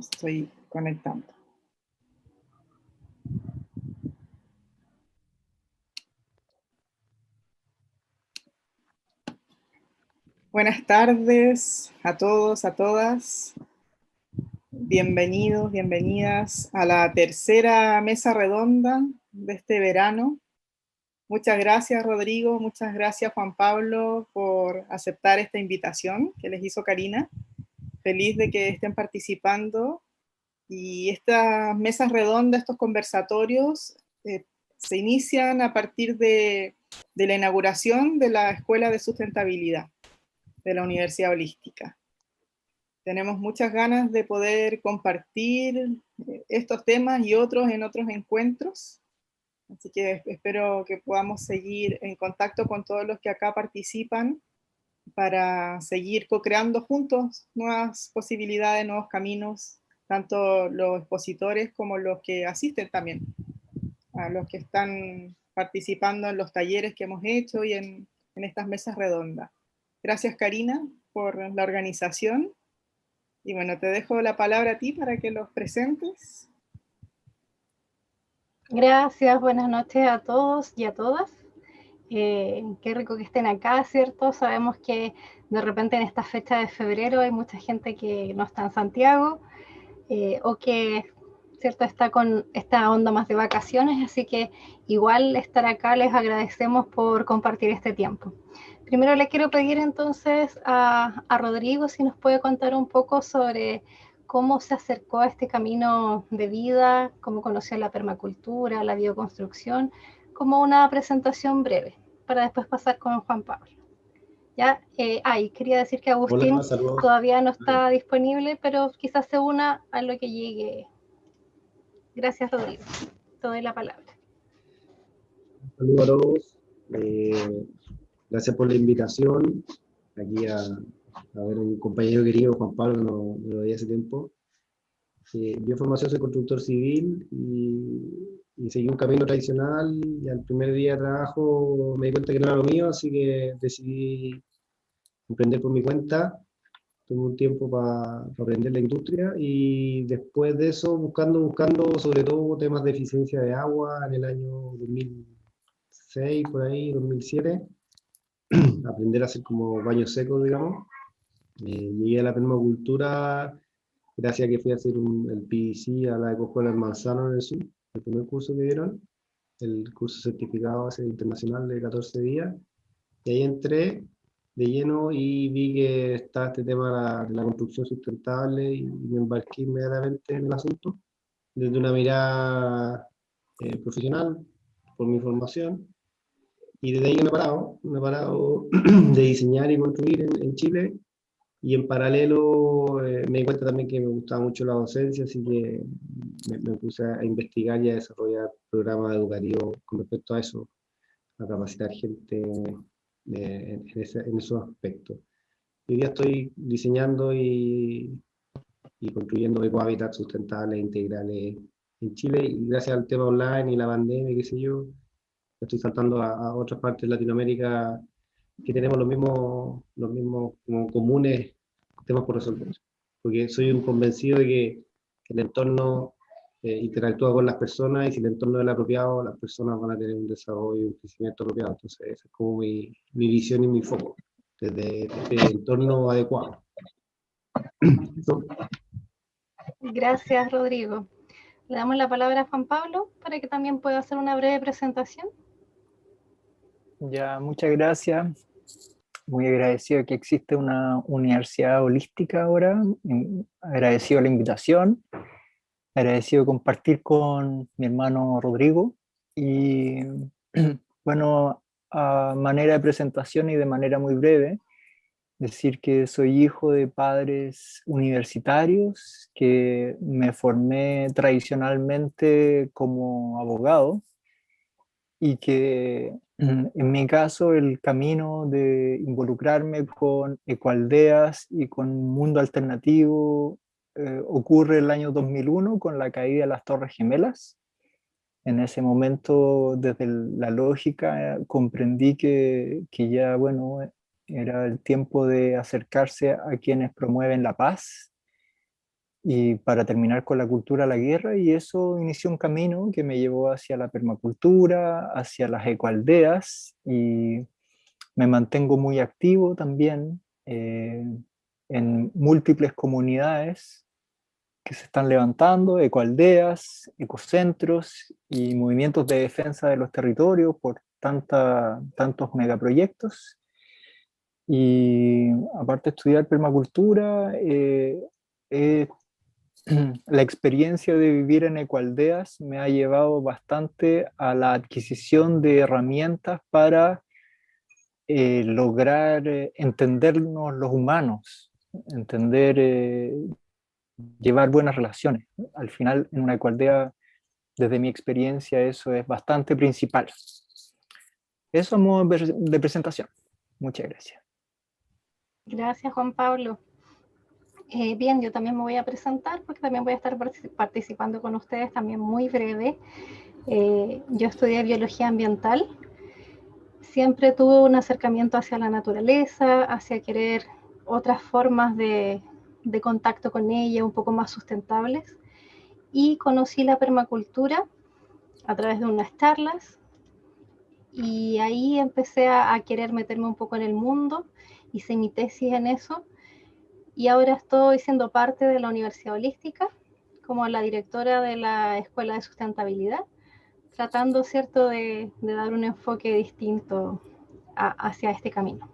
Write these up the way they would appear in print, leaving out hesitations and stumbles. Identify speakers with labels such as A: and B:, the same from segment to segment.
A: Estoy conectando. Buenas tardes a todos, a todas. Bienvenidos, bienvenidas a la tercera mesa redonda de este verano. Muchas gracias, Rodrigo, muchas gracias, Juan Pablo, por aceptar esta invitación que les hizo Karina. Feliz de que estén participando. Y estas mesas redondas, estos conversatorios, se inician a partir de la inauguración de la Escuela de Sustentabilidad de la Universidad Holística. Tenemos muchas ganas de poder compartir estos temas y otros en otros encuentros, así que espero que podamos seguir en contacto con todos los que acá participan para seguir co-creando juntos nuevas posibilidades, nuevos caminos, tanto los expositores como los que asisten también, a los que están participando en los talleres que hemos hecho y en estas mesas redondas. Gracias, Karina, por la organización. Y bueno, te dejo la palabra a ti para que los presentes.
B: Gracias, buenas noches a todos y a todas. Qué rico que estén acá, ¿cierto? Sabemos que de repente en esta fecha de febrero hay mucha gente que no está en Santiago o que, ¿cierto?, está con esta onda más de vacaciones, así que igual estar acá les agradecemos por compartir este tiempo. Primero le quiero pedir entonces a Rodrigo si nos puede contar un poco sobre cómo se acercó a este camino de vida, cómo conoció la permacultura, la bioconstrucción, como una presentación breve, para después pasar con Juan Pablo. ¿Ya? Quería decir que Agustín todavía no está disponible, pero quizás se una a lo que llegue. Gracias, Rodrigo. Te doy la palabra.
C: Saludos a todos. Gracias por la invitación. Aquí a ver un compañero querido, Juan Pablo, no lo veía hace tiempo. Yo formación soy constructor civil y seguí un camino tradicional, y al primer día de trabajo me di cuenta que no era lo mío, así que decidí emprender por mi cuenta. Tuve un tiempo para aprender la industria y después de eso buscando sobre todo temas de eficiencia de agua en el año 2006, por ahí, 2007. Aprender a hacer como baños secos, digamos. Llegué a la permacultura gracias a que fui a hacer el PDC a la Ecoescuela del Manzano en el sur, el primer curso que dieron, el curso certificado internacional de 14 días. Y ahí entré de lleno y vi que estaba este tema de la construcción sustentable y me embarqué inmediatamente en el asunto, desde una mirada profesional, por mi formación. Y desde ahí no he parado de diseñar y construir en Chile. Y en paralelo me di cuenta también que me gustaba mucho la docencia, así que me puse a investigar y a desarrollar programas educativos con respecto a eso, a capacitar gente en esos aspectos. Hoy día estoy diseñando y construyendo ecohábitats sustentables e integrales en Chile, y gracias al tema online y la pandemia, qué sé yo, estoy saltando a otras partes de Latinoamérica que tenemos los mismos como comunes temas por resolver. Porque soy un convencido de que el entorno interactúa con las personas, y si el entorno es el apropiado, las personas van a tener un desarrollo y un crecimiento apropiado. Entonces, esa es como mi visión y mi foco, desde este entorno adecuado.
B: Gracias, Rodrigo. Le damos la palabra a Juan Pablo para que también pueda hacer una breve presentación.
D: Ya, muchas gracias. Muy agradecido que existe una universidad holística ahora. Agradecido la invitación. Agradecido compartir con mi hermano Rodrigo. Y bueno, a manera de presentación y de manera muy breve, decir que soy hijo de padres universitarios, que me formé tradicionalmente como abogado, y que en mi caso el camino de involucrarme con ecoaldeas y con un mundo alternativo ocurre el año 2001 con la caída de las Torres Gemelas. En ese momento, desde la lógica, comprendí que ya, bueno, era el tiempo de acercarse a quienes promueven la paz y para terminar con la cultura la guerra, y eso inició un camino que me llevó hacia la permacultura, hacia las ecoaldeas, y me mantengo muy activo también en múltiples comunidades que se están levantando, ecoaldeas, ecocentros y movimientos de defensa de los territorios por tantos megaproyectos. Y aparte de estudiar permacultura, la experiencia de vivir en ecoaldeas me ha llevado bastante a la adquisición de herramientas para lograr entendernos los humanos, entender, llevar buenas relaciones. Al final, en una ecoaldea, desde mi experiencia, eso es bastante principal. Eso es modo de presentación. Muchas gracias.
B: Gracias, Juan Pablo. Bien, yo también me voy a presentar porque también voy a estar participando con ustedes, también muy breve. Yo estudié biología ambiental. Siempre tuve un acercamiento hacia la naturaleza, hacia querer otras formas de contacto con ella, un poco más sustentables. Y conocí la permacultura a través de unas charlas. Y ahí empecé a querer meterme un poco en el mundo. Hice mi tesis en eso. Y ahora estoy siendo parte de la Universidad Holística como la directora de la Escuela de Sustentabilidad, tratando, ¿cierto?, de dar un enfoque distinto hacia este camino.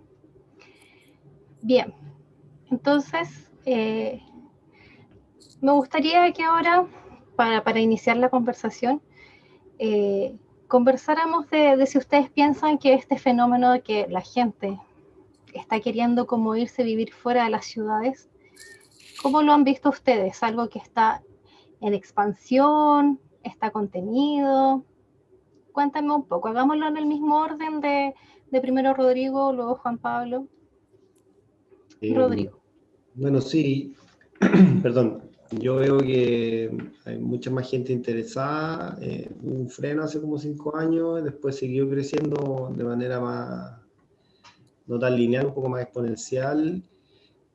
B: Bien, entonces me gustaría que ahora, para iniciar la conversación, conversáramos de si ustedes piensan que este fenómeno de que la gente está queriendo como irse a vivir fuera de las ciudades, ¿cómo lo han visto ustedes? ¿Algo que está en expansión? ¿Está contenido? Cuéntame un poco, hagámoslo en el mismo orden de primero Rodrigo, luego Juan Pablo. Rodrigo.
C: Bueno, sí, perdón, yo veo que hay mucha más gente interesada. Hubo un freno hace como 5 años, después siguió creciendo de manera más, no tan lineal, un poco más exponencial.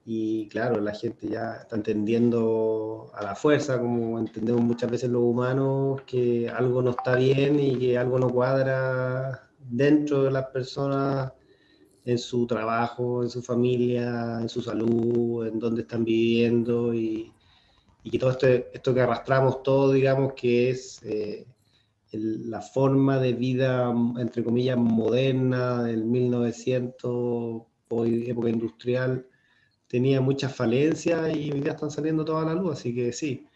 C: Y claro, la gente ya está entendiendo a la fuerza, como entendemos muchas veces los humanos, que algo no está bien y que algo no cuadra dentro de las personas, en su trabajo, en su familia, en su salud, en dónde están viviendo, y que todo esto que arrastramos todo, digamos, que es la forma de vida, entre comillas, moderna del 1900, hoy, época industrial, tenía muchas falencias y hoy día están saliendo toda la luz, así que sí.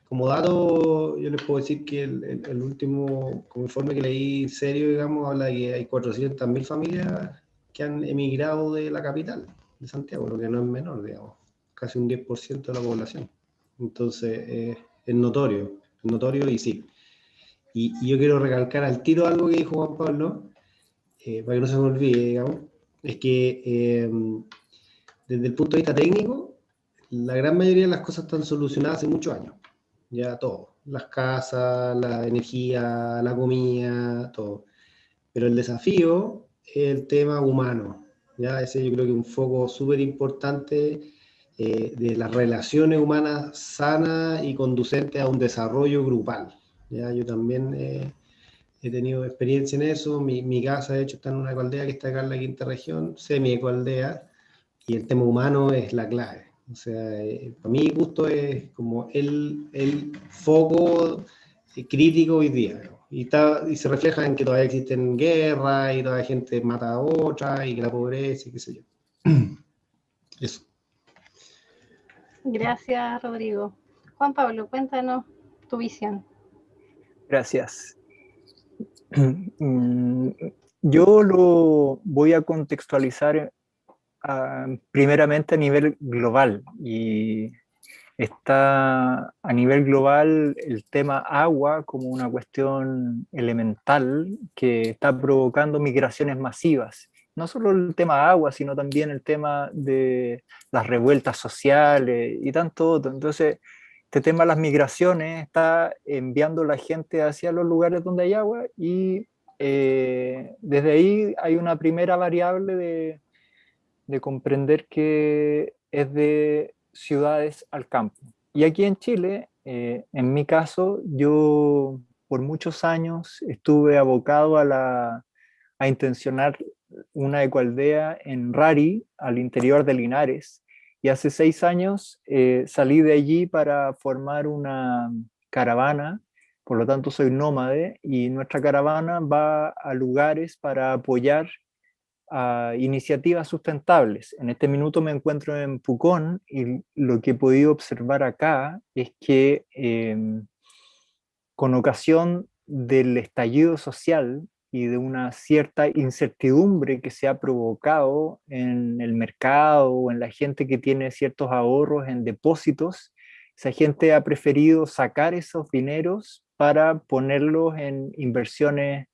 C: Como dato, yo les puedo decir que el último como informe que leí serio, digamos, habla de que hay 400.000 familias que han emigrado de la capital, de Santiago, lo que no es menor, digamos, casi un 10% de la población. Entonces, es notorio y sí. Y yo quiero recalcar al tiro algo que dijo Juan Pablo, para que no se me olvide, digamos, es que desde el punto de vista técnico, la gran mayoría de las cosas están solucionadas hace muchos años. Ya todo, las casas, la energía, la comida, todo. Pero el desafío es el tema humano. Ya ese yo creo que es un foco súper importante de las relaciones humanas sanas y conducentes a un desarrollo grupal. Ya yo también he tenido experiencia en eso. Mi casa, de hecho, está en una ecoaldea que está acá en la quinta región, semi-ecoaldea, y el tema humano es la clave. O sea, para mí gusto es como el foco crítico hoy día. Y se refleja en que todavía existen guerras y todavía gente mata a otra y que la pobreza y qué sé yo. Eso.
B: Gracias, Rodrigo. Juan Pablo, cuéntanos tu visión.
D: Gracias. Yo lo voy a contextualizar primeramente a nivel global, y está a nivel global el tema agua como una cuestión elemental que está provocando migraciones masivas. No solo el tema agua, sino también el tema de las revueltas sociales y tanto otro. Entonces, este tema de las migraciones está enviando a la gente hacia los lugares donde hay agua, y desde ahí hay una primera variable de comprender que es de ciudades al campo. Y aquí en Chile, en mi caso, yo por muchos años estuve abocado a intencionar una ecoaldea en Rari, al interior de Linares, y hace 6 años salí de allí para formar una caravana, por lo tanto soy nómade, y nuestra caravana va a lugares para apoyar a iniciativas sustentables. En este minuto me encuentro en Pucón y lo que he podido observar acá es que con ocasión del estallido social y de una cierta incertidumbre que se ha provocado en el mercado o en la gente que tiene ciertos ahorros en depósitos, esa gente ha preferido sacar esos dineros para ponerlos en inversiones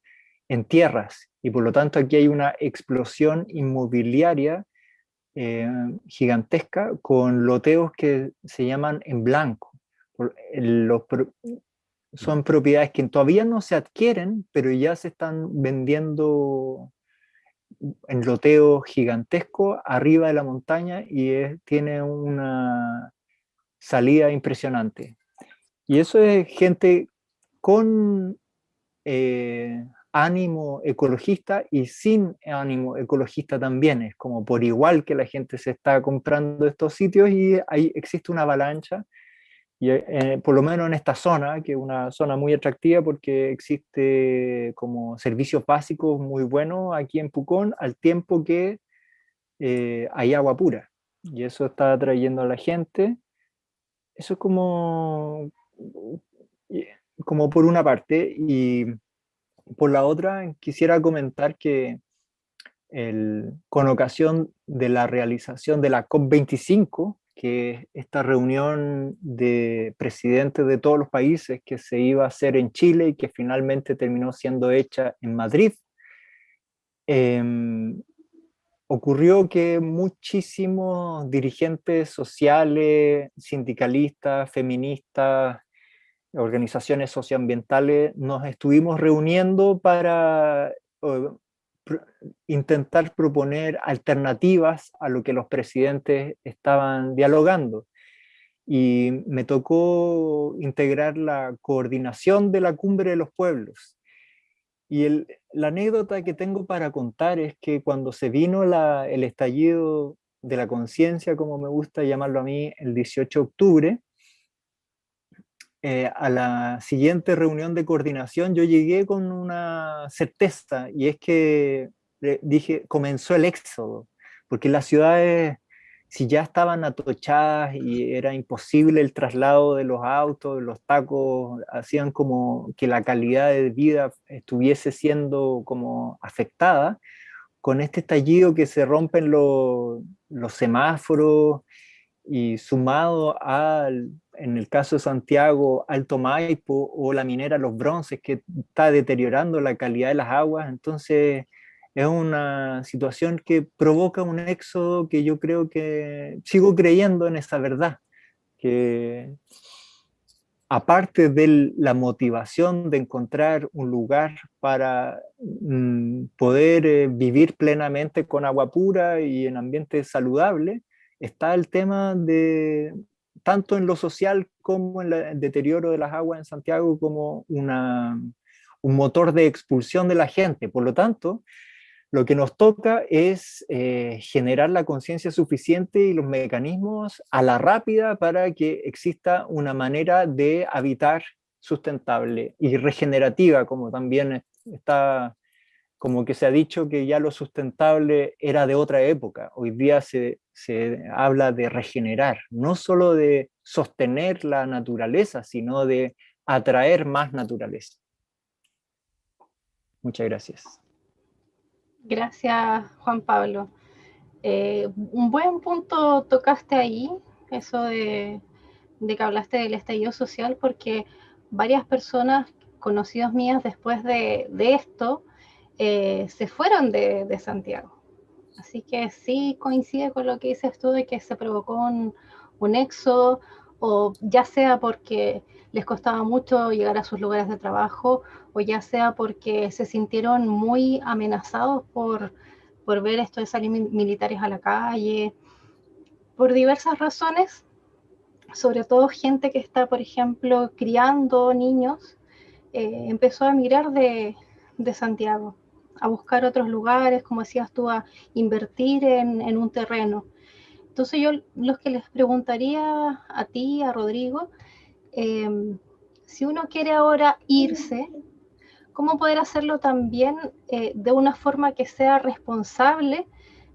D: en tierras. Y por lo tanto aquí hay una explosión inmobiliaria gigantesca con loteos que se llaman en blanco. Los, son propiedades que todavía no se adquieren, pero ya se están vendiendo en loteo gigantesco arriba de la montaña y tiene una salida impresionante. Y eso es gente con ánimo ecologista y sin ánimo ecologista también. Es como por igual que la gente se está comprando estos sitios y ahí existe una avalancha. Y por lo menos en esta zona, que es una zona muy atractiva porque existe como servicios básicos muy buenos aquí en Pucón, al tiempo que hay agua pura. Y eso está atrayendo a la gente. Eso es como por una parte. Y por la otra, quisiera comentar que con ocasión de la realización de la COP25, que es esta reunión de presidentes de todos los países que se iba a hacer en Chile y que finalmente terminó siendo hecha en Madrid, ocurrió que muchísimos dirigentes sociales, sindicalistas, feministas, organizaciones socioambientales, nos estuvimos reuniendo para intentar proponer alternativas a lo que los presidentes estaban dialogando. Y me tocó integrar la coordinación de la Cumbre de los Pueblos. Y la anécdota que tengo para contar es que cuando se vino el estallido de la conciencia, como me gusta llamarlo a mí, el 18 de octubre, a la siguiente reunión de coordinación yo llegué con una certeza y es que dije, comenzó el éxodo, porque las ciudades, si ya estaban atochadas y era imposible el traslado de los autos, los tacos, hacían como que la calidad de vida estuviese siendo como afectada, con este estallido que se rompen los semáforos y sumado en el caso de Santiago, Alto Maipo o la minera Los Bronces, que está deteriorando la calidad de las aguas, entonces es una situación que provoca un éxodo que yo creo que sigo creyendo en esa verdad, que aparte de la motivación de encontrar un lugar para poder vivir plenamente con agua pura y en ambiente saludable, está el tema de, tanto en lo social como en el deterioro de las aguas en Santiago, como un motor de expulsión de la gente. Por lo tanto, lo que nos toca es generar la conciencia suficiente y los mecanismos a la rápida para que exista una manera de habitar sustentable y regenerativa, como también está, como que se ha dicho que ya lo sustentable era de otra época. Hoy día se habla de regenerar, no solo de sostener la naturaleza, sino de atraer más naturaleza. Muchas gracias.
B: Gracias, Juan Pablo. Un buen punto tocaste ahí, eso de que hablaste del estallido social, porque varias personas conocidas mías después de esto se fueron de Santiago. Así que sí coincide con lo que dices tú de que se provocó un éxodo, o ya sea porque les costaba mucho llegar a sus lugares de trabajo, o ya sea porque se sintieron muy amenazados por ver esto de salir militares a la calle, por diversas razones. sobre todo gente que está, por ejemplo, criando niños, empezó a emigrar de Santiago, a buscar otros lugares, como decías tú, a invertir en un terreno. Entonces yo lo que les preguntaría a ti, a Rodrigo, si uno quiere ahora irse, ¿cómo poder hacerlo también de una forma que sea responsable,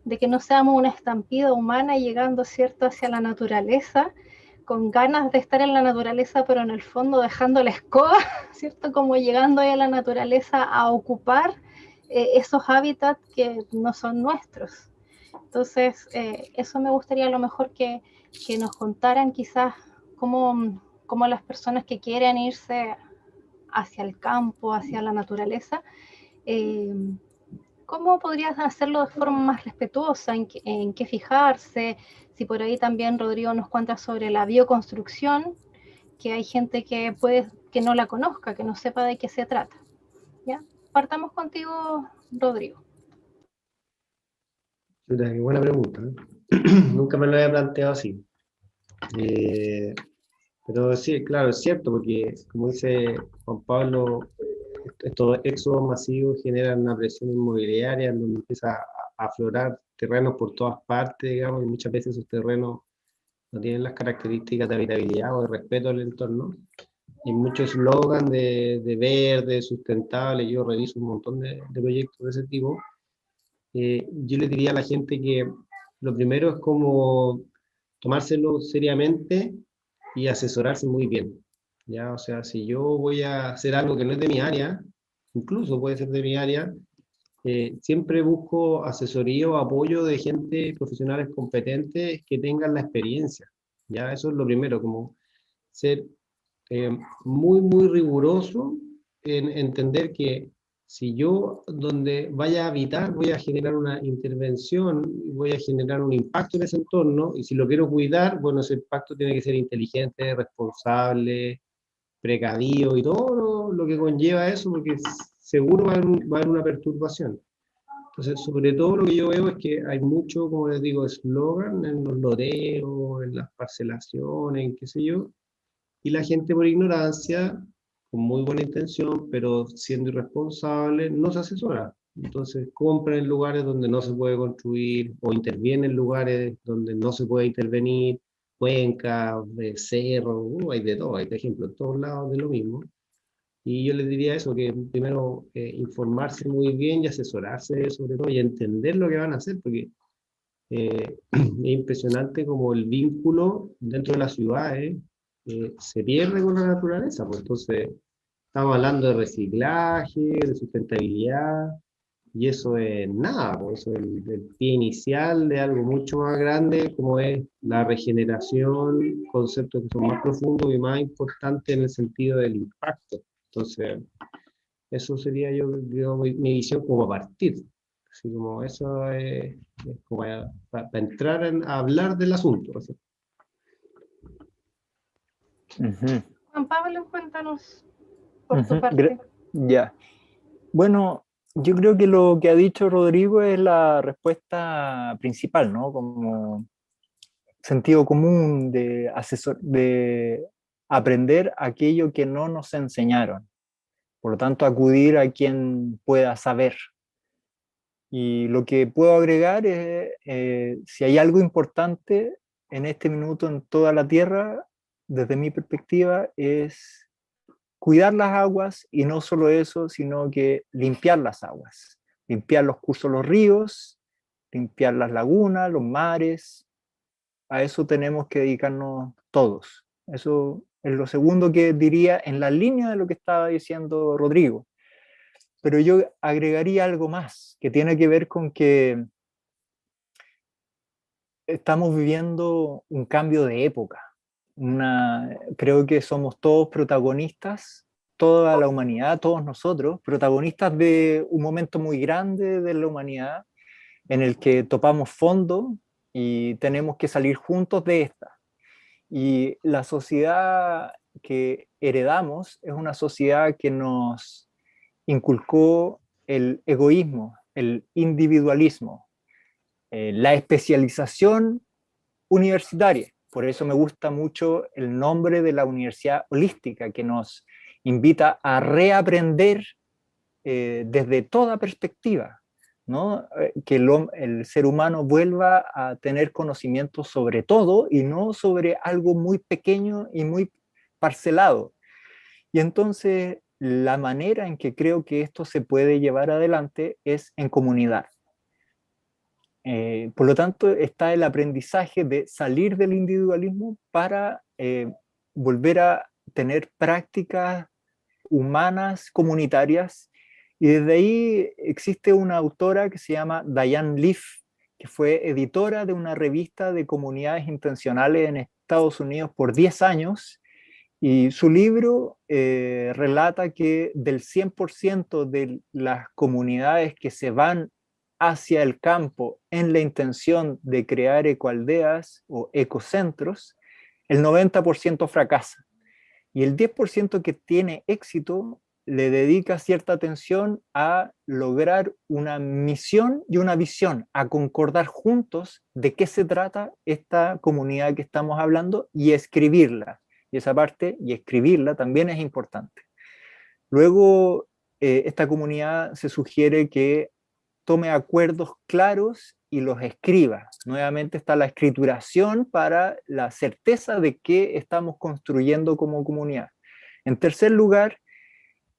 B: de que no seamos una estampida humana llegando, ¿cierto?, hacia la naturaleza, con ganas de estar en la naturaleza, pero en el fondo dejando la escoba, ¿cierto?, como llegando ahí a la naturaleza a ocupar esos hábitats que no son nuestros. Entonces, eso me gustaría a lo mejor que nos contaran quizás cómo las personas que quieren irse hacia el campo, hacia la naturaleza, eh, ¿cómo podrías hacerlo de forma más respetuosa? ¿En qué fijarse? Si por ahí también Rodrigo nos cuenta sobre la bioconstrucción, que hay gente que puede que no la conozca, que no sepa de qué se trata. ¿Ya? Partamos contigo, Rodrigo.
C: Qué buena pregunta, ¿eh? Nunca me lo había planteado así. Pero sí, claro, es cierto, porque como dice Juan Pablo, estos éxodos masivos generan una presión inmobiliaria en donde empieza a aflorar terrenos por todas partes, digamos, y muchas veces esos terrenos no tienen las características de habitabilidad o de respeto al entorno. Hay muchos eslogan de verde, sustentable, yo reviso un montón de proyectos de ese tipo. Yo le diría a la gente que lo primero es como tomárselo seriamente y asesorarse muy bien. ¿Ya? O sea, si yo voy a hacer algo que no es de mi área, incluso puede ser de mi área, siempre busco asesoría o apoyo de gente, profesionales competentes que tengan la experiencia. ¿Ya? Eso es lo primero, como ser muy riguroso en entender que si yo donde vaya a habitar voy a generar una intervención, voy a generar un impacto en ese entorno, y si lo quiero cuidar, bueno, ese impacto tiene que ser inteligente, responsable, precavido y todo lo que conlleva eso, porque seguro va a haber una perturbación. Entonces, sobre todo lo que yo veo es que hay mucho, como les digo, eslogan en los loteos, en las parcelaciones, en qué sé yo, y la gente por ignorancia, con muy buena intención, pero siendo irresponsable, no se asesora. Entonces compra en lugares donde no se puede construir o interviene en lugares donde no se puede intervenir, cuencas, cerros, hay de todo, hay de ejemplo en todos lados de lo mismo. Y yo les diría eso, que primero informarse muy bien y asesorarse sobre todo y entender lo que van a hacer, porque es impresionante como el vínculo dentro de las ciudades se pierde con la naturaleza. Pues entonces, estamos hablando de reciclaje, de sustentabilidad, y eso es nada, pues eso es el pie inicial de algo mucho más grande, como es la regeneración, conceptos que son más profundos y más importantes en el sentido del impacto. Entonces, eso sería yo mi visión como partir. Así como eso es como para entrar a hablar del asunto. Así.
B: Juan Pablo, cuéntanos por tu parte.
D: Ya. Bueno, yo creo que lo que ha dicho Rodrigo es la respuesta principal, ¿no? Como sentido común de aprender aquello que no nos enseñaron. Por lo tanto, acudir a quien pueda saber. Y lo que puedo agregar es, si hay algo importante en este minuto en toda la Tierra, desde mi perspectiva, es cuidar las aguas, y no solo eso, sino que limpiar las aguas, limpiar los cursos de los ríos, limpiar las lagunas, los mares. A eso tenemos que dedicarnos todos. Eso es lo segundo que diría en la línea de lo que estaba diciendo Rodrigo. Pero yo agregaría algo más, que tiene que ver con que estamos viviendo un cambio de época. Creo que somos todos protagonistas, toda la humanidad, todos nosotros, protagonistas de un momento muy grande de la humanidad en el que topamos fondo y tenemos que salir juntos de esta. Y la sociedad que heredamos es una sociedad que nos inculcó el egoísmo, el individualismo, la especialización universitaria. Por eso me gusta mucho el nombre de la universidad holística, que nos invita a reaprender desde toda perspectiva, ¿no? Que el ser humano vuelva a tener conocimiento sobre todo y no sobre algo muy pequeño y muy parcelado. Y entonces la manera en que creo que esto se puede llevar adelante es en comunidad. Por lo tanto, está el aprendizaje de salir del individualismo para volver a tener prácticas humanas, comunitarias, y desde ahí existe una autora que se llama Diane Leaf, que fue editora de una revista de comunidades intencionales en Estados Unidos por 10 años, y su libro relata que del 100% de las comunidades que se van hacia el campo en la intención de crear ecoaldeas o ecocentros, el 90% fracasa. Y el 10% que tiene éxito le dedica cierta atención a lograr una misión y una visión, a concordar juntos de qué se trata esta comunidad que estamos hablando y escribirla. Y esa parte, y escribirla, también es importante. Luego, esta comunidad se sugiere que tome acuerdos claros y los escriba. Nuevamente está la escrituración para la certeza de qué estamos construyendo como comunidad. En tercer lugar,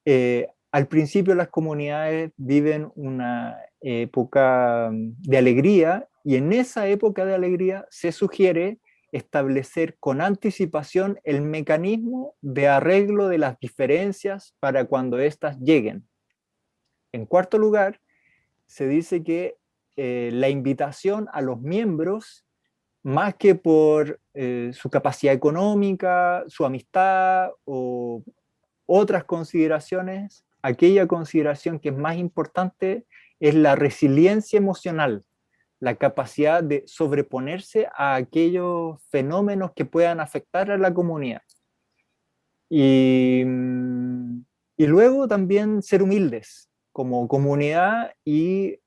D: al principio las comunidades viven una época de alegría, y en esa época de alegría se sugiere establecer con anticipación el mecanismo de arreglo de las diferencias para cuando éstas lleguen. En cuarto lugar, se dice que la invitación a los miembros, más que por su capacidad económica, su amistad o otras consideraciones, aquella consideración que es más importante es la resiliencia emocional, la capacidad de sobreponerse a aquellos fenómenos que puedan afectar a la comunidad. Y luego también ser humildes como comunidad y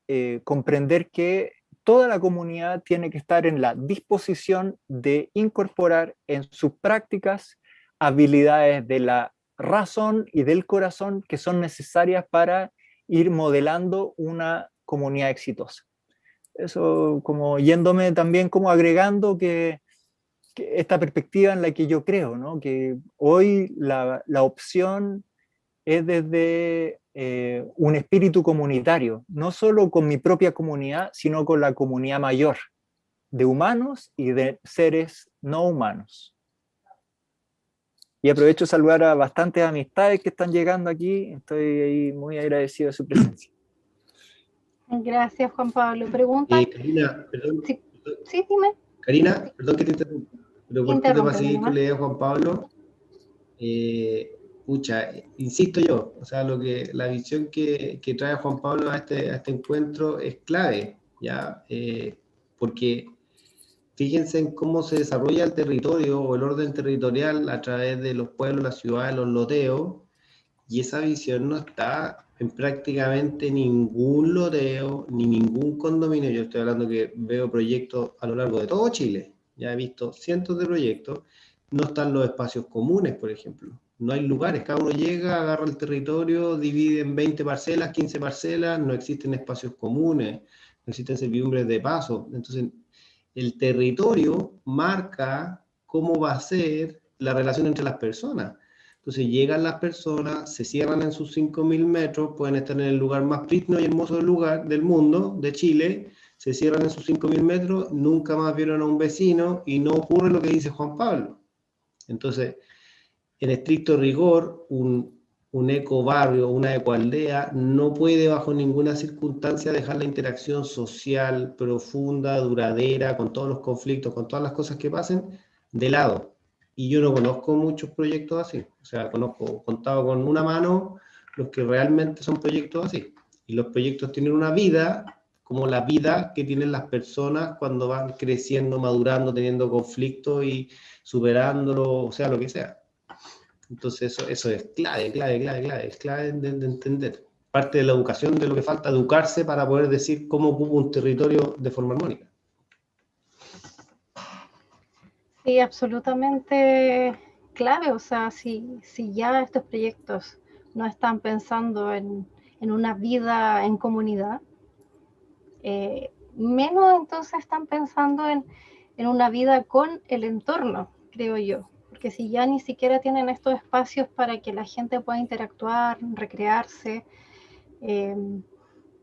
D: comprender que toda la comunidad tiene que estar en la disposición de incorporar en sus prácticas habilidades de la razón y del corazón que son necesarias para ir modelando una comunidad exitosa. Eso como yéndome también como agregando que esta perspectiva en la que yo creo, ¿no? Que hoy la opción es desde un espíritu comunitario, no solo con mi propia comunidad, sino con la comunidad mayor, de humanos y de seres no humanos. Y aprovecho de saludar a bastantes amistades que están llegando aquí, estoy ahí muy agradecido de su presencia.
B: Gracias, Juan Pablo. ¿Pregunta?
C: Karina, perdón.
B: Sí, sí, dime.
C: Karina, perdón que te interrumpa, pero cortito para seguir con la idea de Juan Pablo. Pucha, insisto yo, o sea, la visión que trae Juan Pablo a este encuentro es clave, ¿ya? Porque fíjense en cómo se desarrolla el territorio o el orden territorial a través de los pueblos, las ciudades, los loteos, y esa visión no está en prácticamente ningún loteo, ni ningún condominio. Yo estoy hablando que veo proyectos a lo largo de todo Chile, ya he visto cientos de proyectos, no están los espacios comunes, por ejemplo. No hay lugares, cada uno llega, agarra el territorio, divide en 20 parcelas, 15 parcelas, no existen espacios comunes, no existen servidumbres de paso. Entonces, el territorio marca cómo va a ser la relación entre las personas. Entonces, llegan las personas, se cierran en sus 5.000 metros, pueden estar en el lugar más prístino y hermoso del mundo, de Chile, se cierran en sus 5.000 metros, nunca más vieron a un vecino y no ocurre lo que dice Juan Pablo. Entonces, en estricto rigor, un ecobarrio, una ecoaldea, no puede bajo ninguna circunstancia dejar la interacción social profunda, duradera, con todos los conflictos, con todas las cosas que pasen, de lado. Y yo no conozco muchos proyectos así. O sea, contado con una mano los que realmente son proyectos así. Y los proyectos tienen una vida, como la vida que tienen las personas cuando van creciendo, madurando, teniendo conflictos y superándolo, o sea, lo que sea. Entonces eso es clave, es clave de entender. Parte de la educación, de lo que falta educarse para poder decir cómo ocupa un territorio de forma armónica.
B: Sí, absolutamente clave. O sea, si ya estos proyectos no están pensando en una vida en comunidad, menos entonces están pensando en una vida con el entorno, creo yo. Porque si ya ni siquiera tienen estos espacios para que la gente pueda interactuar, recrearse,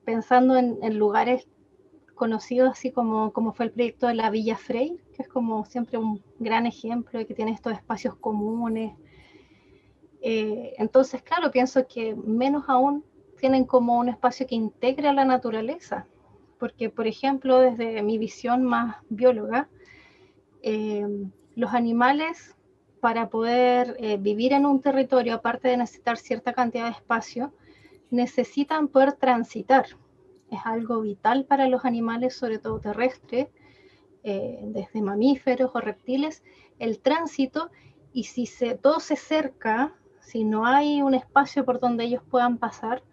B: pensando en lugares conocidos, así como fue el proyecto de la Villa Frey, que es como siempre un gran ejemplo de que tiene estos espacios comunes. Entonces, claro, pienso que menos aún tienen como un espacio que integre a la naturaleza, porque, por ejemplo, desde mi visión más bióloga, los animales, para poder vivir en un territorio, aparte de necesitar cierta cantidad de espacio, necesitan poder transitar. Es algo vital para los animales, sobre todo terrestres, desde mamíferos o reptiles, el tránsito. Y si todo se cerca, si no hay un espacio por donde ellos puedan pasar,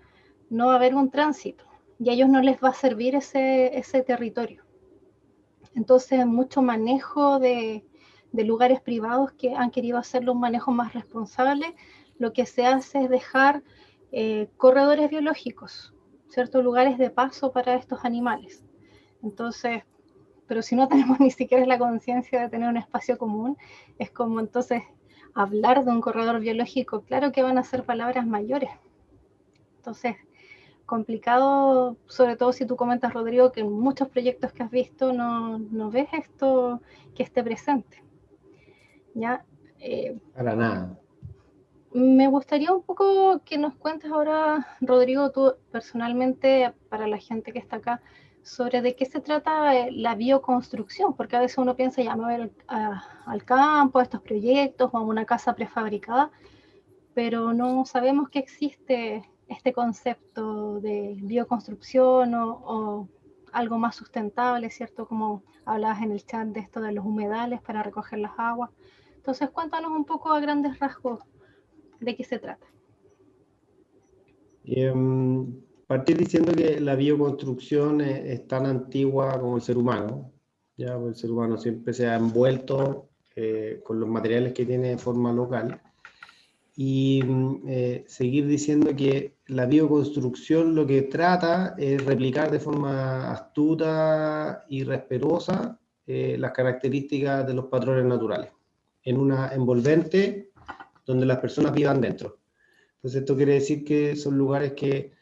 B: no va a haber un tránsito y a ellos no les va a servir ese territorio. Entonces, mucho manejo de lugares privados que han querido hacerlo un manejo más responsable, lo que se hace es dejar corredores biológicos, ciertos lugares de paso para estos animales. Entonces, pero si no tenemos ni siquiera la conciencia de tener un espacio común, es como entonces hablar de un corredor biológico, claro que van a ser palabras mayores. Entonces, complicado, sobre todo si tú comentas, Rodrigo, que en muchos proyectos que has visto no ves esto que esté presente. ¿Ya?
C: Para nada.
B: Me gustaría un poco que nos cuentes ahora, Rodrigo, tú personalmente, para la gente que está acá, sobre de qué se trata la bioconstrucción, porque a veces uno piensa, ya me voy al campo, a estos proyectos, o a una casa prefabricada, pero no sabemos que existe este concepto de bioconstrucción o algo más sustentable, ¿cierto? Como hablabas en el chat de esto de los humedales para recoger las aguas. Entonces, cuéntanos un poco a grandes rasgos de qué se trata.
C: Partir diciendo que la bioconstrucción es tan antigua como el ser humano. Ya, el ser humano siempre se ha envuelto con los materiales que tiene de forma local. Y seguir diciendo que la bioconstrucción lo que trata es replicar de forma astuta y respetuosa las características de los patrones naturales en una envolvente donde las personas vivan dentro. Entonces esto quiere decir que son lugares que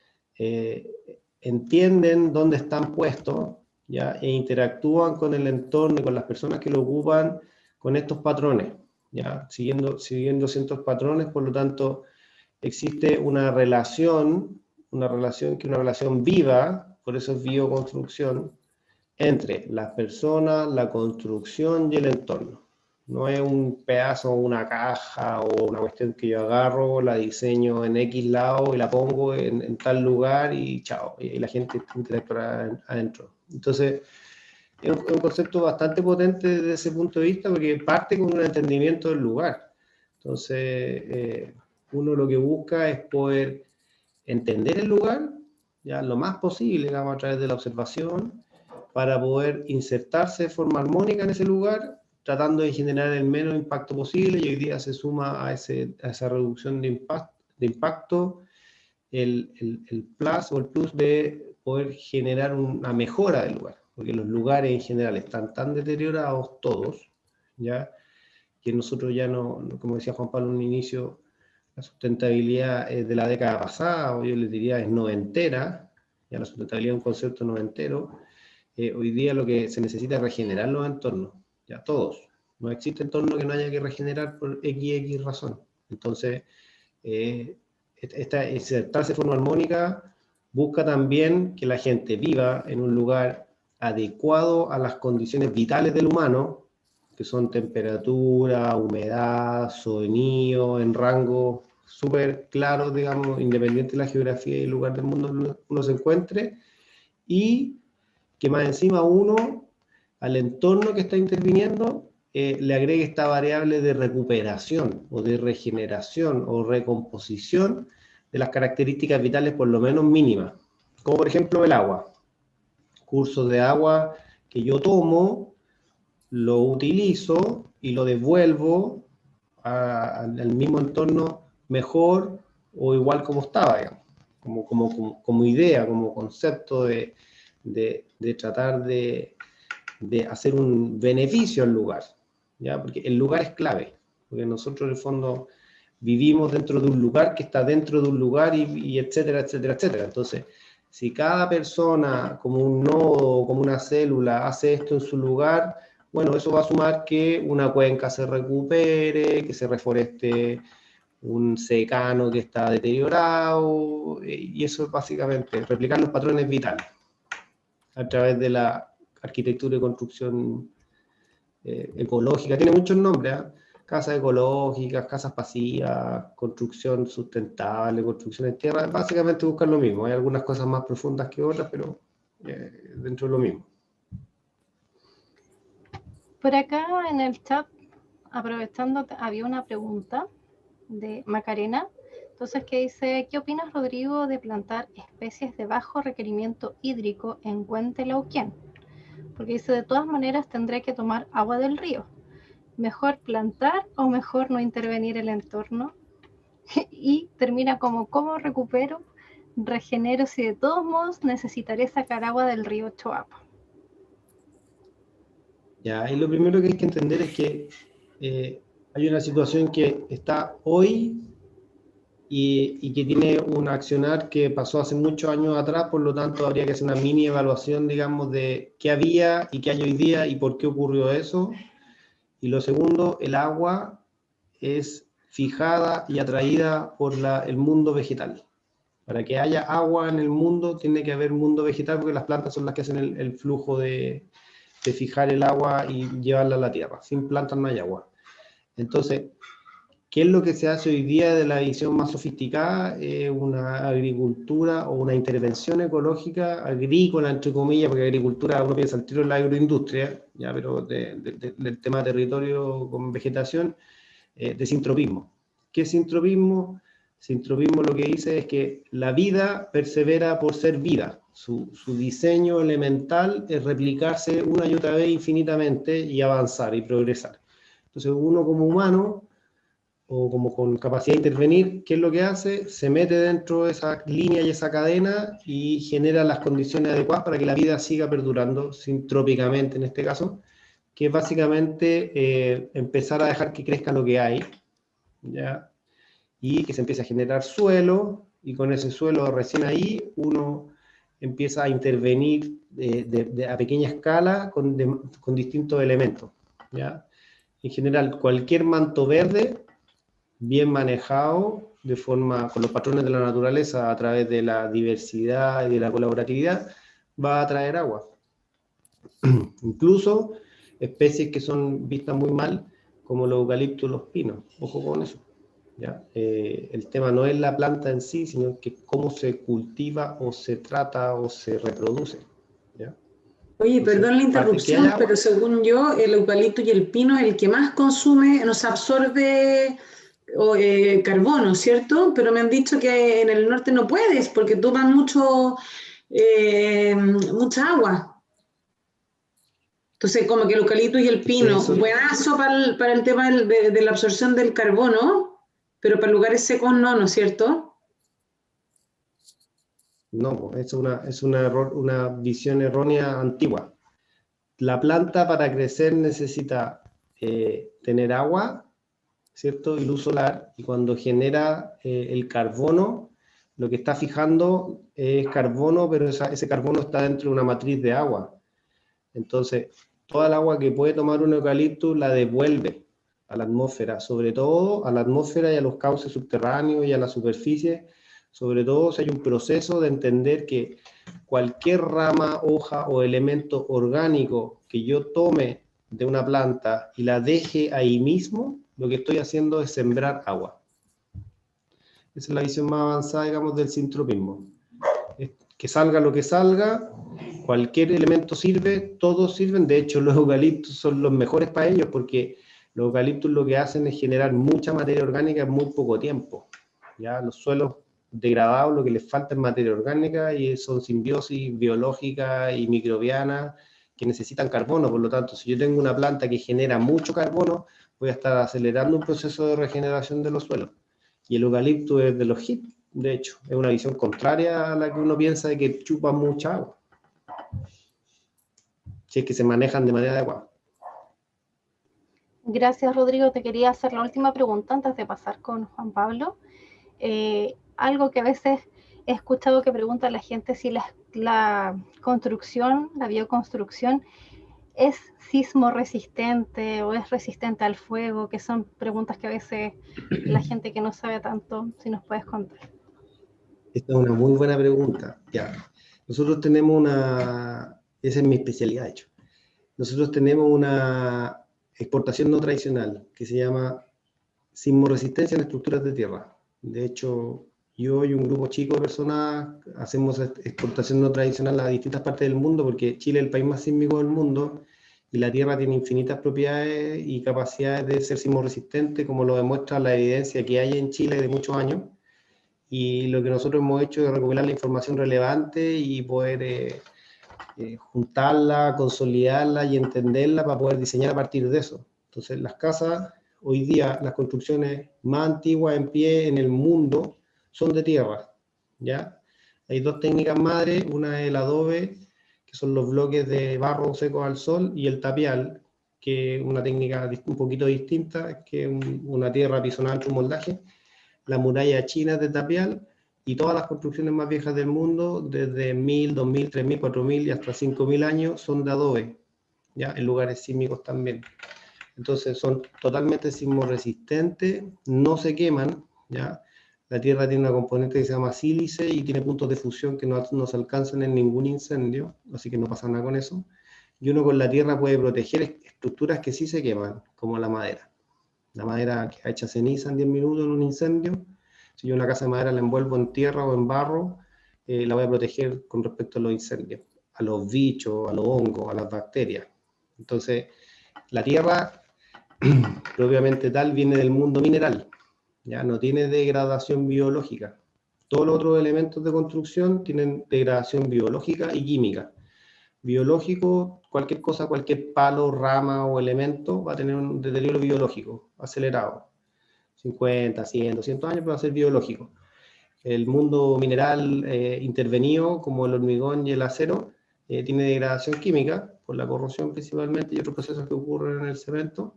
C: entienden dónde están puestos, ¿ya? E interactúan con el entorno y con las personas que lo ocupan con estos patrones, ¿ya? Siguiendo ciertos patrones. Por lo tanto, existe una relación viva, por eso es bioconstrucción, entre las personas, la construcción y el entorno. No es un pedazo, una caja o una cuestión que yo agarro, la diseño en X lado y la pongo en tal lugar y chao, y la gente interactúa adentro. Entonces, es un concepto bastante potente desde ese punto de vista porque parte con un entendimiento del lugar. Entonces, uno lo que busca es poder entender el lugar, ya lo más posible, digamos, a través de la observación, para poder insertarse de forma armónica en ese lugar, tratando de generar el menos impacto posible, y hoy día se suma a esa reducción de impacto el plus de poder generar una mejora del lugar, porque los lugares en general están tan deteriorados todos, ¿ya? Que nosotros ya no, como decía Juan Pablo en un inicio, la sustentabilidad es de la década pasada, o yo les diría es noventera, ya la sustentabilidad es un concepto noventero. Hoy día lo que se necesita es regenerar los entornos, ya todos. No existe entorno que no haya que regenerar por X razón. Entonces, insertarse de forma armónica busca también que la gente viva en un lugar adecuado a las condiciones vitales del humano, que son temperatura, humedad, sonido, en rango súper claros, digamos, independiente de la geografía y el lugar del mundo donde uno se encuentre, y que más encima uno, al entorno que está interviniendo, le agregue esta variable de recuperación o de regeneración o recomposición de las características vitales por lo menos mínimas, como por ejemplo el agua. Cursos de agua que yo tomo lo utilizo y lo devuelvo al mismo entorno mejor o igual como estaba, digamos, como idea, como concepto de tratar de hacer un beneficio al lugar, ¿ya? Porque el lugar es clave, porque nosotros en el fondo vivimos dentro de un lugar que está dentro de un lugar y etcétera, etcétera, etcétera. Entonces, si cada persona, como un nodo, como una célula, hace esto en su lugar, bueno, eso va a sumar que una cuenca se recupere, que se reforeste un secano que está deteriorado, y eso es básicamente replicar los patrones vitales a través de la arquitectura y construcción ecológica. Tiene muchos nombres, ¿eh? Casas ecológicas, casas pasivas, construcción sustentable, construcción en tierra, básicamente buscan lo mismo. Hay algunas cosas más profundas que otras, pero dentro de lo mismo.
B: Por acá en el chat, aprovechando, había una pregunta de Macarena, entonces que dice, ¿qué opinas, Rodrigo, de plantar especies de bajo requerimiento hídrico en Huentelauquén? Porque dice, de todas maneras tendré que tomar agua del río. ¿Mejor plantar o mejor no intervenir el entorno? Y termina como, ¿cómo recupero, regenero si de todos modos necesitaré sacar agua del río Choapa?
C: Ya, y lo primero que hay que entender es que hay una situación que está hoy y que tiene un accionar que pasó hace muchos años atrás, por lo tanto habría que hacer una mini evaluación, digamos, de qué había y qué hay hoy día y por qué ocurrió eso. Y lo segundo, el agua es fijada y atraída por el mundo vegetal. Para que haya agua en el mundo tiene que haber mundo vegetal, porque las plantas son las que hacen el flujo de fijar el agua y llevarla a la tierra. Sin plantas no hay agua. Entonces, ¿qué es lo que se hace hoy día de la visión más sofisticada? Una agricultura o una intervención ecológica, agrícola, entre comillas, porque agricultura uno piensa al tiro en la agroindustria, ya, pero del tema de territorio con vegetación, de sintropismo. ¿Qué es sintropismo? Sintropismo lo que dice es que la vida persevera por ser vida. Su diseño elemental es replicarse una y otra vez infinitamente y avanzar y progresar. Entonces uno como humano, o como con capacidad de intervenir, ¿qué es lo que hace? Se mete dentro de esa línea y esa cadena y genera las condiciones adecuadas para que la vida siga perdurando, sintrópicamente en este caso, que es básicamente empezar a dejar que crezca lo que hay, ¿ya? Y que se empiece a generar suelo, y con ese suelo recién ahí uno empieza a intervenir a pequeña escala con distintos elementos, ¿ya? En general, cualquier manto verde, bien manejado, de forma, con los patrones de la naturaleza, a través de la diversidad y de la colaboratividad, va a atraer agua. Incluso especies que son vistas muy mal, como los eucaliptos y los pinos. Ojo con eso, ¿ya? El tema no es la planta en sí, sino que cómo se cultiva o se trata o se reproduce, ¿ya?
E: Oye,
C: Entonces,
E: perdón la interrupción, pero según yo, el eucalipto y el pino es el que más consume, nos absorbe carbono, ¿cierto? Pero me han dicho que en el norte no puedes porque toman mucha agua. Entonces, como que el eucalipto y el pino, buenazo para el tema de la absorción del carbono, pero para lugares secos no, ¿no es cierto?
C: No, es una visión errónea antigua. La planta para crecer necesita tener agua, ¿cierto? Y luz solar, y cuando genera el carbono, lo que está fijando es carbono, pero ese carbono está dentro de una matriz de agua. Entonces, toda el agua que puede tomar un eucalipto la devuelve a la atmósfera, sobre todo a la atmósfera y a los cauces subterráneos y a la superficie, sobre todo si hay un proceso de entender que cualquier rama, hoja o elemento orgánico que yo tome de una planta y la deje ahí mismo, lo que estoy haciendo es sembrar agua. Esa es la visión más avanzada, digamos, del sintropismo. Que salga lo que salga, cualquier elemento sirve, todos sirven. De hecho, los eucaliptos son los mejores para ellos, porque los eucaliptos lo que hacen es generar mucha materia orgánica en muy poco tiempo. Ya los suelos degradados, lo que les falta es materia orgánica, y son simbiosis biológica y microbiana que necesitan carbono. Por lo tanto, si yo tengo una planta que genera mucho carbono, voy a estar acelerando un proceso de regeneración de los suelos. Y el eucalipto es de los hits, de hecho, es una visión contraria a la que uno piensa de que chupa mucha agua, si es que se manejan de manera adecuada.
B: Gracias, Rodrigo. Te quería hacer la última pregunta antes de pasar con Juan Pablo. Algo que a veces he escuchado que pregunta la gente si la construcción, la bioconstrucción, es sismo resistente o es resistente al fuego, que son preguntas que a veces la gente que no sabe tanto, si nos puedes contar.
C: Esta es una muy buena pregunta. Ya. Nosotros tenemos esa es mi especialidad, de hecho. Nosotros tenemos una exportación no tradicional que se llama sismoresistencia en estructuras de tierra. De hecho, yo y un grupo chico de personas hacemos exportación no tradicional a distintas partes del mundo porque Chile es el país más sísmico del mundo y la tierra tiene infinitas propiedades y capacidades de ser sismorresistente, como lo demuestra la evidencia que hay en Chile de muchos años. Y lo que nosotros hemos hecho es recopilar la información relevante y poder juntarla, consolidarla y entenderla para poder diseñar a partir de eso. Entonces, las casas, hoy día, las construcciones más antiguas en pie en el mundo son de tierra, ¿ya? Hay dos técnicas madres, una es el adobe, que son los bloques de barro secos al sol, y el tapial, que es una técnica un poquito distinta, que es una tierra apisonada entre un moldaje. La muralla china de tapial, y todas las construcciones más viejas del mundo, desde 1000, 2000, 3000, 4000 y hasta 5000 años, son de adobe, ¿ya? En lugares sísmicos también. Entonces son totalmente sismoresistentes, no se queman, ¿ya? La tierra tiene una componente que se llama sílice y tiene puntos de fusión que no se alcanzan en ningún incendio, así que no pasa nada con eso. Y uno con la tierra puede proteger estructuras que sí se queman, como la madera. La madera que hecha ceniza en 10 minutos en un incendio, si yo una casa de madera la envuelvo en tierra o en barro, la voy a proteger con respecto a los incendios, a los bichos, a los hongos, a las bacterias. Entonces, la tierra, propiamente tal, viene del mundo mineral, ya no tiene degradación biológica. Todos los otros elementos de construcción tienen degradación biológica y química. Biológico, cualquier cosa, cualquier palo, rama o elemento va a tener un deterioro biológico acelerado. 50, 100, 200 años, va a ser biológico. El mundo mineral intervenido, como el hormigón y el acero, tiene degradación química, por la corrosión principalmente, y otros procesos que ocurren en el cemento.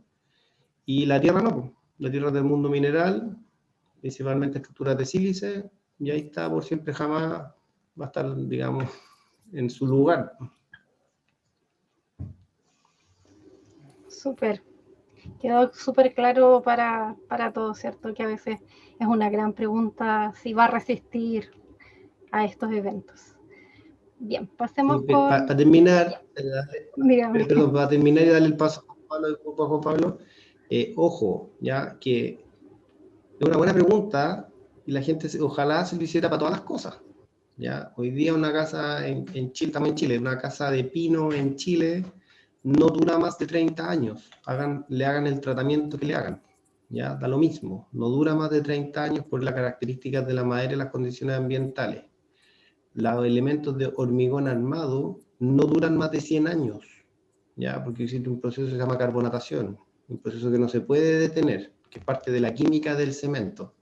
C: Y la tierra no, la tierra del mundo mineral, principalmente estructuras de sílice, y ahí está por siempre, jamás va a estar, digamos, en su lugar.
B: Súper. Quedó súper claro para todos, ¿cierto? Que a veces es una gran pregunta si va a resistir a estos eventos. Bien, pasemos con...
C: Para terminar,
B: Dígame.
C: perdón, para terminar y darle el paso a Juan Pablo, ojo, ya que es una buena pregunta y la gente ojalá se lo hiciera para todas las cosas. ¿Ya? Hoy día una casa en Chile, estamos en Chile, una casa de pino en Chile no dura más de 30 años, le hagan el tratamiento que le hagan, ¿ya? Da lo mismo, no dura más de 30 años por las características de la madera y las condiciones ambientales. Los elementos de hormigón armado no duran más de 100 años, ¿ya? Porque existe un proceso que se llama carbonatación, un proceso que no se puede detener, que es parte de la química del cemento.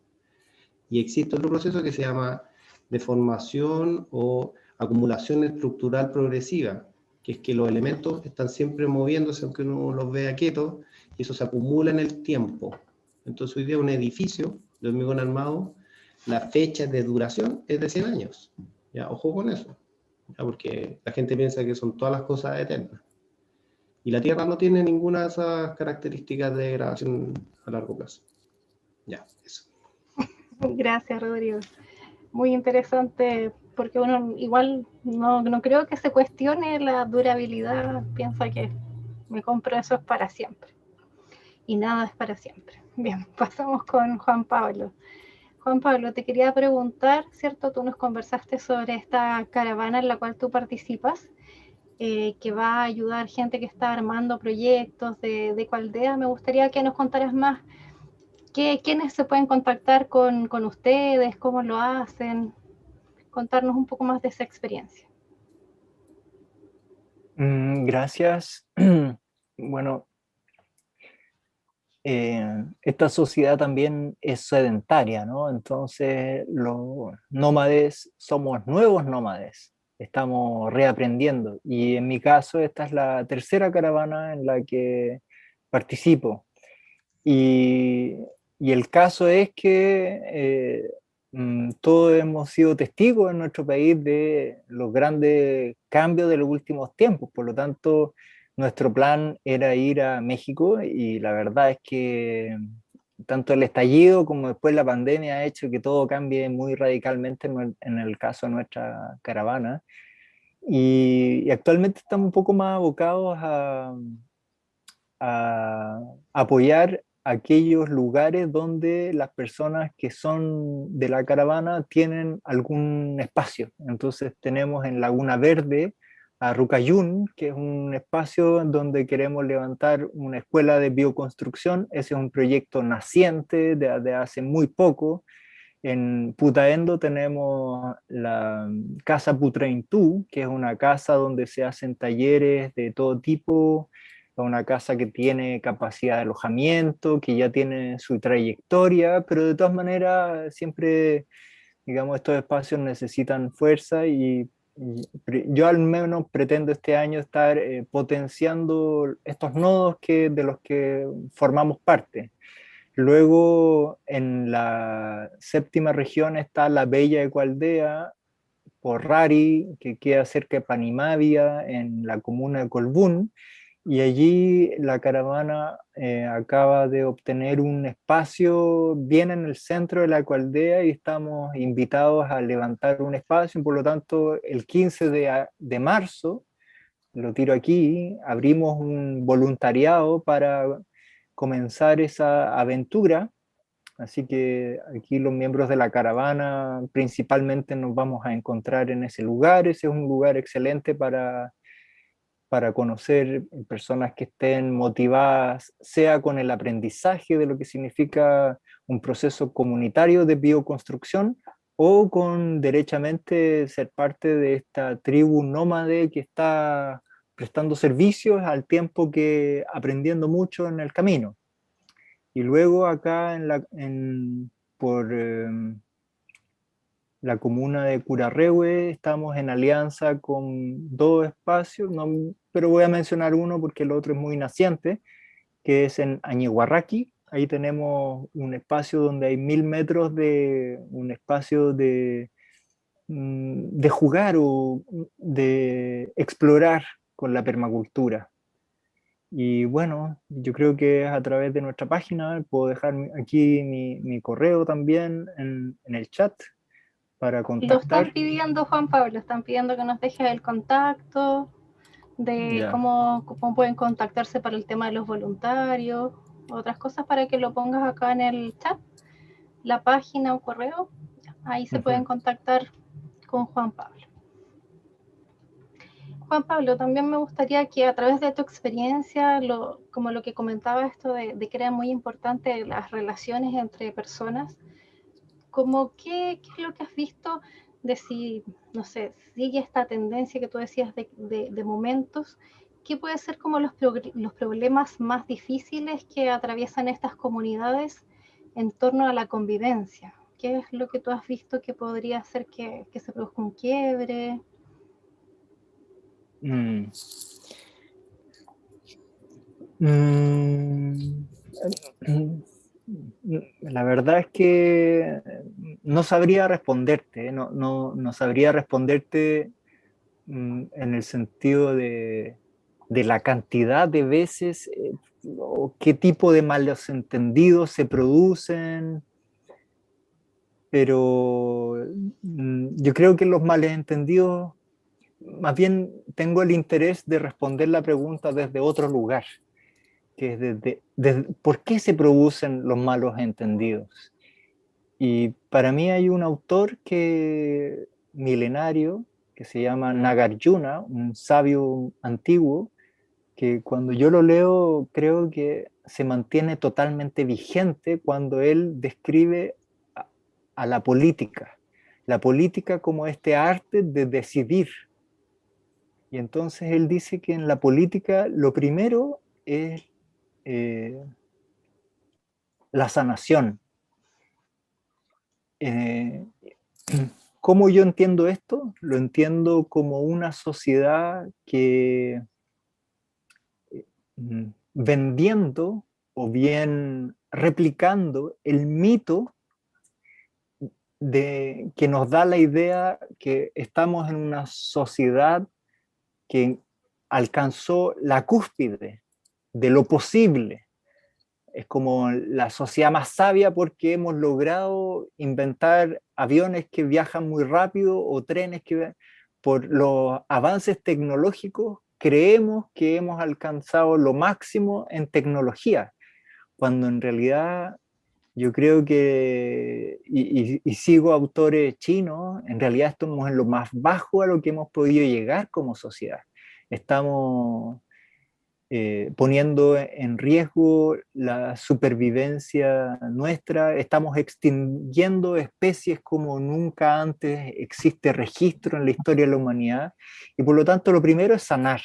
C: Y existe otro proceso que se llama deformación o acumulación estructural progresiva, que es que los elementos están siempre moviéndose aunque uno los vea quietos, y eso se acumula en el tiempo. Entonces hoy día un edificio de hormigón armado, la fecha de duración es de 100 años. ¿Ya? Ojo con eso, ¿ya? Porque la gente piensa que son todas las cosas eternas. Y la Tierra no tiene ninguna de esas características de degradación a largo plazo. Ya, eso.
B: Gracias, Rodrigo. Muy interesante, porque uno igual no creo que se cuestione la durabilidad, piensa que me compro eso es para siempre. Y nada es para siempre. Bien, pasamos con Juan Pablo. Juan Pablo, te quería preguntar, ¿cierto? Tú nos conversaste sobre esta caravana en la cual tú participas, que va a ayudar gente que está armando proyectos de Ecoaldea. Me gustaría que nos contaras más quiénes se pueden contactar con ustedes, cómo lo hacen, contarnos un poco más de esa experiencia.
D: Gracias. Bueno, esta sociedad también es sedentaria, ¿no? Entonces los nómades somos nuevos nómades, estamos reaprendiendo. Y en mi caso, esta es la tercera caravana en la que participo. Y, y el caso es que todos hemos sido testigos en nuestro país de los grandes cambios de los últimos tiempos. Por lo tanto, nuestro plan era ir a México y la verdad es que tanto el estallido como después la pandemia ha hecho que todo cambie muy radicalmente en el caso de nuestra caravana. Y actualmente estamos un poco más abocados a apoyar aquellos lugares donde las personas que son de la caravana tienen algún espacio. Entonces tenemos en Laguna Verde a Rucayún, que es un espacio donde queremos levantar una escuela de bioconstrucción. Ese es un proyecto naciente de hace muy poco. En Putaendo tenemos la Casa Putraintú, que es una casa donde se hacen talleres de todo tipo, una casa que tiene capacidad de alojamiento, que ya tiene su trayectoria, pero de todas maneras siempre, digamos, estos espacios necesitan fuerza y yo al menos pretendo este año estar potenciando estos nodos de los que formamos parte. Luego, en la séptima región está la Bella Ecualdea, Porrari, que queda cerca de Panimavia, en la comuna de Colbún, y allí la caravana acaba de obtener un espacio bien en el centro de la Ecualdea y estamos invitados a levantar un espacio. Por lo tanto, el 15 de marzo, lo tiro aquí, abrimos un voluntariado para comenzar esa aventura. Así que aquí los miembros de la caravana principalmente nos vamos a encontrar en ese lugar. Ese es un lugar excelente para conocer personas que estén motivadas, sea con el aprendizaje de lo que significa un proceso comunitario de bioconstrucción o con derechamente ser parte de esta tribu nómade que está prestando servicios al tiempo que aprendiendo mucho en el camino. Y luego acá por la comuna de Curarrehue estamos en alianza con dos espacios, no, pero voy a mencionar uno porque el otro es muy naciente, que es en Añehuarraqui. Ahí tenemos un espacio donde hay 1000 metros de un espacio de jugar o de explorar con la permacultura. Y bueno, yo creo que es a través de nuestra página, puedo dejar aquí mi correo también en el chat para
B: Lo están
D: contactar.
B: pidiendo, Juan Pablo, están pidiendo que nos dejes el contacto de
D: Ya.
B: cómo pueden contactarse para el tema de los voluntarios, otras cosas para que lo pongas acá en el chat, la página o correo, ahí se pueden contactar con Juan Pablo. Juan Pablo, también me gustaría que a través de tu experiencia, como lo que comentaba esto de que era muy importante las relaciones entre personas, como qué es lo que has visto de si, no sé, sigue esta tendencia que tú decías de momentos, ¿qué puede ser como los problemas más difíciles que atraviesan estas comunidades en torno a la convivencia? ¿Qué es lo que tú has visto que podría hacer que se produzca un quiebre?
D: Mm. Mm. La verdad es que no sabría responderte, no sabría responderte en el sentido de la cantidad de veces o qué tipo de malos entendidos se producen, pero yo creo que los malentendidos, más bien tengo el interés de responder la pregunta desde otro lugar, que es desde ¿por qué se producen los malos entendidos? Y para mí hay un autor milenario que se llama Nagarjuna, un sabio antiguo, que cuando yo lo leo creo que se mantiene totalmente vigente cuando él describe a la política como este arte de decidir. Y entonces él dice que en la política lo primero es la sanación. ¿Cómo yo entiendo esto? Lo entiendo como una sociedad que vendiendo o bien replicando el mito de que nos da la idea que estamos en una sociedad que alcanzó la cúspide de lo posible. Es como la sociedad más sabia porque hemos logrado inventar aviones que viajan muy rápido o trenes que por los avances tecnológicos creemos que hemos alcanzado lo máximo en tecnología, cuando en realidad yo creo que, y sigo autores chinos, en realidad estamos en lo más bajo a lo que hemos podido llegar como sociedad. Estamos poniendo en riesgo la supervivencia nuestra, estamos extinguiendo especies como nunca antes existe registro en la historia de la humanidad, y por lo tanto lo primero es sanar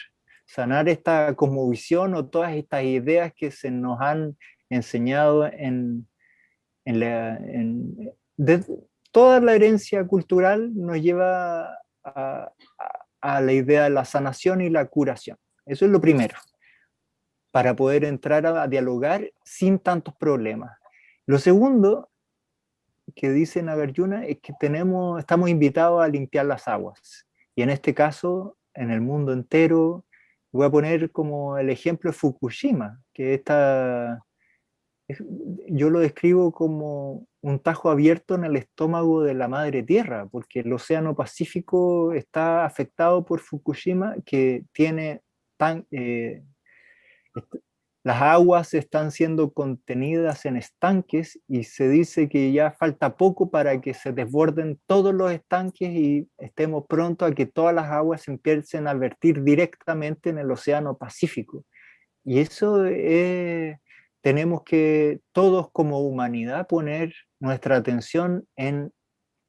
D: esta cosmovisión o todas estas ideas que se nos han enseñado toda la herencia cultural nos lleva a la idea de la sanación y la curación. Eso es lo primero, para poder entrar a dialogar sin tantos problemas. Lo segundo que dice Nagarjuna es que estamos invitados a limpiar las aguas. Y en este caso, en el mundo entero, voy a poner como el ejemplo de Fukushima, que yo lo describo como un tajo abierto en el estómago de la madre tierra, porque el océano Pacífico está afectado por Fukushima, que tiene las aguas están siendo contenidas en estanques y se dice que ya falta poco para que se desborden todos los estanques y estemos pronto a que todas las aguas se empiecen a vertir directamente en el océano Pacífico. Y eso tenemos que todos como humanidad poner nuestra atención en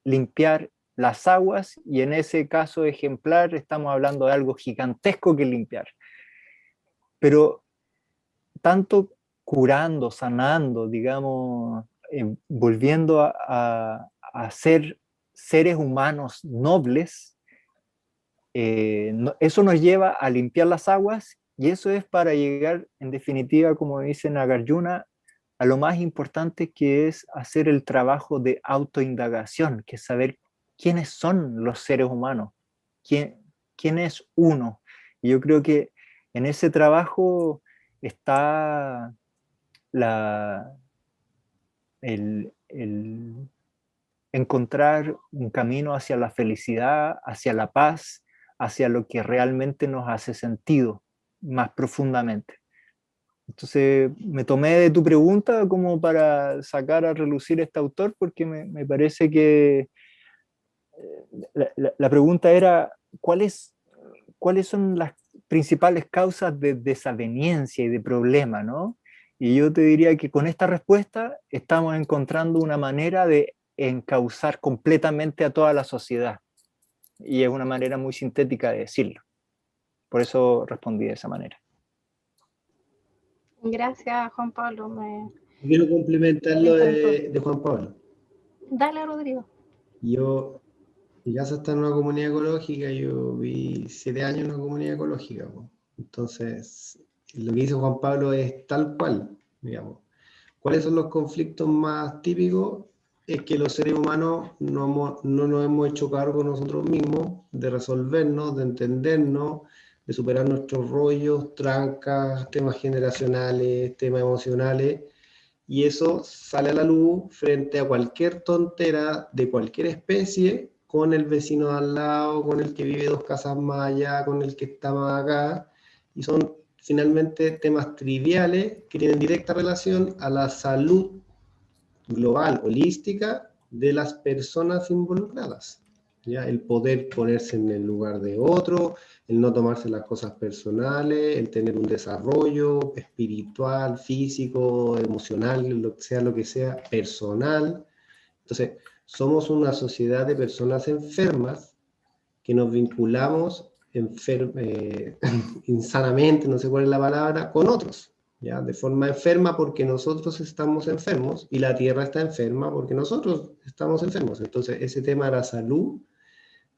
D: limpiar las aguas, y en ese caso ejemplar estamos hablando de algo gigantesco que limpiar. Pero tanto curando, sanando, digamos, volviendo a ser seres humanos nobles, eso nos lleva a limpiar las aguas, y eso es para llegar, en definitiva, como dice Nagarjuna, a lo más importante, que es hacer el trabajo de autoindagación, que es saber quiénes son los seres humanos, quién es uno. Y yo creo que en ese trabajo está el encontrar un camino hacia la felicidad, hacia la paz, hacia lo que realmente nos hace sentido más profundamente. Entonces me tomé de tu pregunta como para sacar a relucir este autor, porque me parece que la pregunta era ¿cuáles son las principales causas de desaveniencia y de problema, ¿no? Y yo te diría que con esta respuesta estamos encontrando una manera de encauzar completamente a toda la sociedad. Y es una manera muy sintética de decirlo. Por eso respondí de esa manera.
B: Gracias, Juan Pablo.
C: Quiero complementar lo de Juan Pablo.
B: Dale, Rodrigo.
C: Yo, mi casa está en una comunidad ecológica, yo vi 7 años en una comunidad ecológica. Entonces, lo que dice Juan Pablo es tal cual, digamos. ¿Cuáles son los conflictos más típicos? Es que los seres humanos no nos hemos hecho cargo nosotros mismos de resolvernos, de entendernos, de superar nuestros rollos, trancas, temas generacionales, temas emocionales, y eso sale a la luz frente a cualquier tontera de cualquier especie, con el vecino de al lado, con el que vive 2 casas más allá, con el que está más acá, y son finalmente temas triviales que tienen directa relación a la salud global, holística, de las personas involucradas. ¿Ya? El poder ponerse en el lugar de otro, el no tomarse las cosas personales, el tener un desarrollo espiritual, físico, emocional, lo que sea, personal. Entonces, somos una sociedad de personas enfermas que nos vinculamos insanamente, no sé cuál es la palabra, con otros, ¿ya? De forma enferma porque nosotros estamos enfermos y la tierra está enferma porque nosotros estamos enfermos. Entonces, ese tema de la salud, o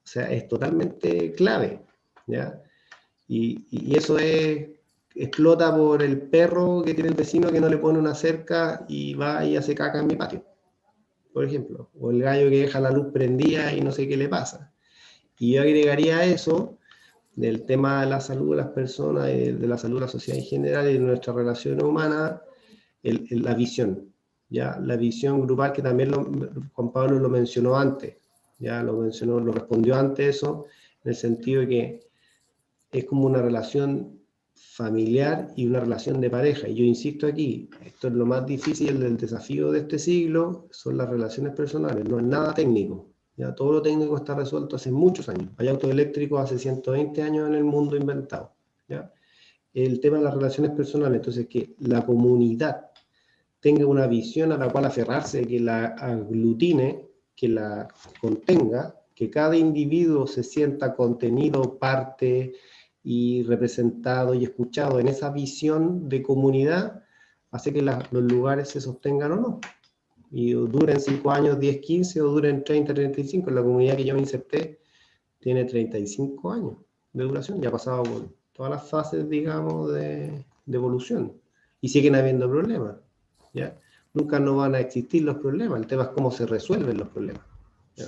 C: sea, es totalmente clave, ¿ya? Y eso explota por el perro que tiene el vecino que no le pone una cerca y va y hace caca en mi patio, por ejemplo. O el gallo que deja la luz prendida y no sé qué le pasa. Y yo agregaría a eso, del tema de la salud de las personas, de la salud de la sociedad en general y de nuestra relación humana, la visión, ¿ya? La visión grupal que también Juan Pablo lo mencionó antes, ya lo mencionó, lo respondió antes eso, en el sentido de que es como una relación familiar y una relación de pareja. Y yo insisto aquí, esto es lo más difícil del desafío de este siglo, son las relaciones personales, no es nada técnico. Ya todo lo técnico está resuelto hace muchos años. Hay autos eléctricos hace 120 años en el mundo inventados. ¿Ya? El tema de las relaciones personales, entonces que la comunidad tenga una visión a la cual aferrarse, que la aglutine, que la contenga, que cada individuo se sienta contenido, parte y representado y escuchado en esa visión de comunidad, hace que los lugares se sostengan o no. Y duren 5 años, 10, 15 o duren 30, 35. La comunidad que yo me inserté tiene 35 años de duración, ya ha pasado por todas las fases, digamos, de evolución. Y siguen habiendo problemas, ¿ya? Nunca no van a existir los problemas, el tema es cómo se resuelven los problemas, ¿ya?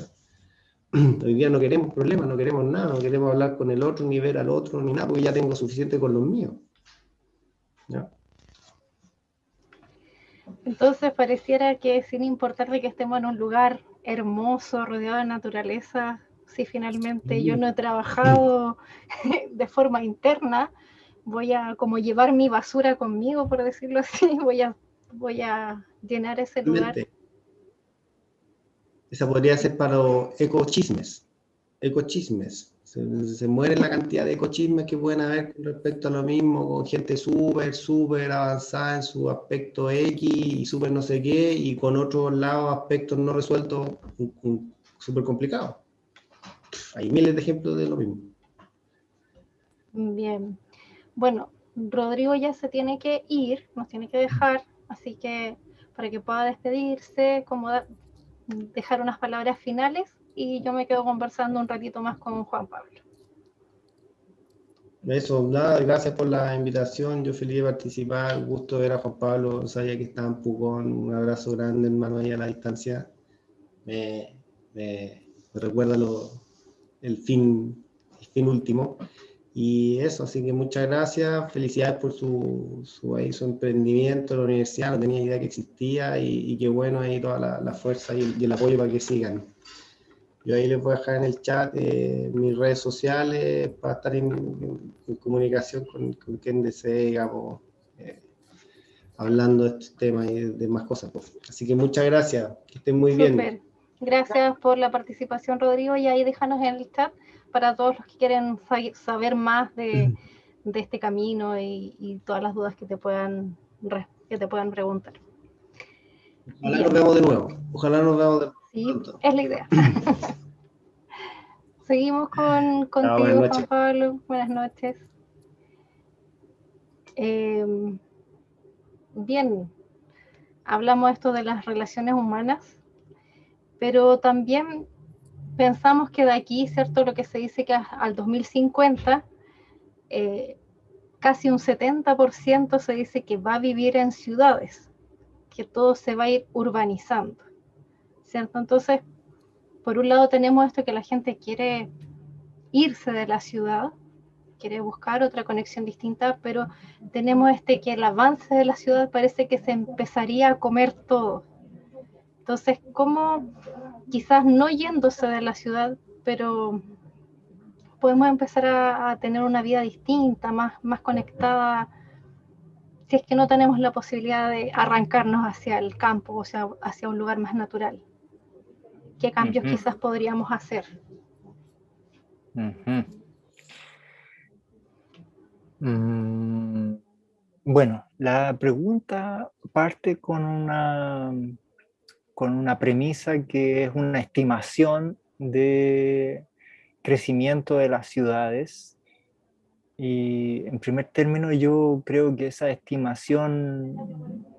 C: Hoy día no queremos problemas, no queremos nada, no queremos hablar con el otro, ni ver al otro, ni nada, porque ya tengo suficiente con los míos, ¿ya?
B: Entonces pareciera que sin importar de que estemos en un lugar hermoso, rodeado de naturaleza, si finalmente yo no he trabajado de forma interna, voy a como llevar mi basura conmigo, por decirlo así, voy a llenar ese lugar.
C: Esa podría ser para los ecochismes. Se muere la cantidad de ecochismes que pueden haber con respecto a lo mismo, con gente súper avanzada en su aspecto X y súper no sé qué, y con otros lados aspectos no resueltos súper complicados. Hay miles de ejemplos de lo mismo.
B: Bien. Bueno, Rodrigo ya se tiene que ir, nos tiene que dejar, así que para que pueda despedirse, dejar unas palabras finales y yo me quedo conversando un ratito más con Juan Pablo.
C: Eso, nada, gracias por la invitación, yo feliz de participar, gusto ver a Juan Pablo, sabía que estaba en Pucón, un abrazo grande hermano ahí a la distancia, me recuerda el fin último, y eso, así que muchas gracias, felicidades por su emprendimiento, la universidad, no tenía idea que existía, y qué bueno ahí toda la fuerza y el apoyo para que sigan. Yo ahí les voy a dejar en el chat mis redes sociales para estar en comunicación con quien desee, digamos, hablando de estos temas y de más cosas. Pues. Así que muchas gracias, que estén muy bien.
B: Gracias por la participación, Rodrigo, y ahí déjanos en el chat para todos los que quieren saber más de este camino y todas las dudas que te puedan preguntar.
C: Ojalá nos veamos de nuevo. Ojalá nos veamos de nuevo.
B: Sí, pronto. Es la idea. Seguimos contigo, Juan Pablo. Buenas noches. Bien, hablamos esto de las relaciones humanas, pero también pensamos que de aquí, ¿cierto? Lo que se dice que al 2050, casi un 70% se dice que va a vivir en ciudades, que todo se va a ir urbanizando, ¿cierto? Entonces, por un lado tenemos esto que la gente quiere irse de la ciudad, quiere buscar otra conexión distinta, pero tenemos que el avance de la ciudad parece que se empezaría a comer todo. Entonces, ¿cómo quizás no yéndose de la ciudad, pero podemos empezar a tener una vida distinta, más conectada, si es que no tenemos la posibilidad de arrancarnos hacia el campo, o sea, hacia un lugar más natural? ¿Qué cambios quizás podríamos hacer?
D: Bueno, la pregunta parte con una premisa que es una estimación de crecimiento de las ciudades Y en primer término yo creo que esa estimación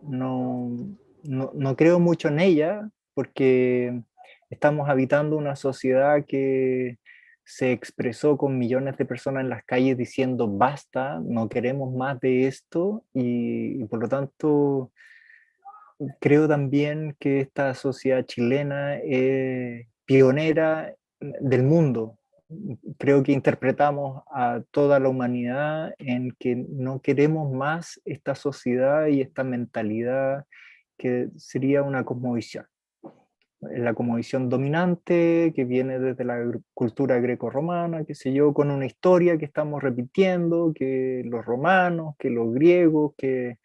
D: no creo mucho en ella, porque estamos habitando una sociedad que se expresó con millones de personas en las calles diciendo basta, no queremos más de esto, y por lo tanto creo también que esta sociedad chilena es pionera del mundo. Creo que interpretamos a toda la humanidad en que no queremos más esta sociedad y esta mentalidad que sería una cosmovisión. La cosmovisión dominante que viene desde la cultura greco-romana, qué sé yo, con una historia que estamos repitiendo, que los romanos, que los griegos, que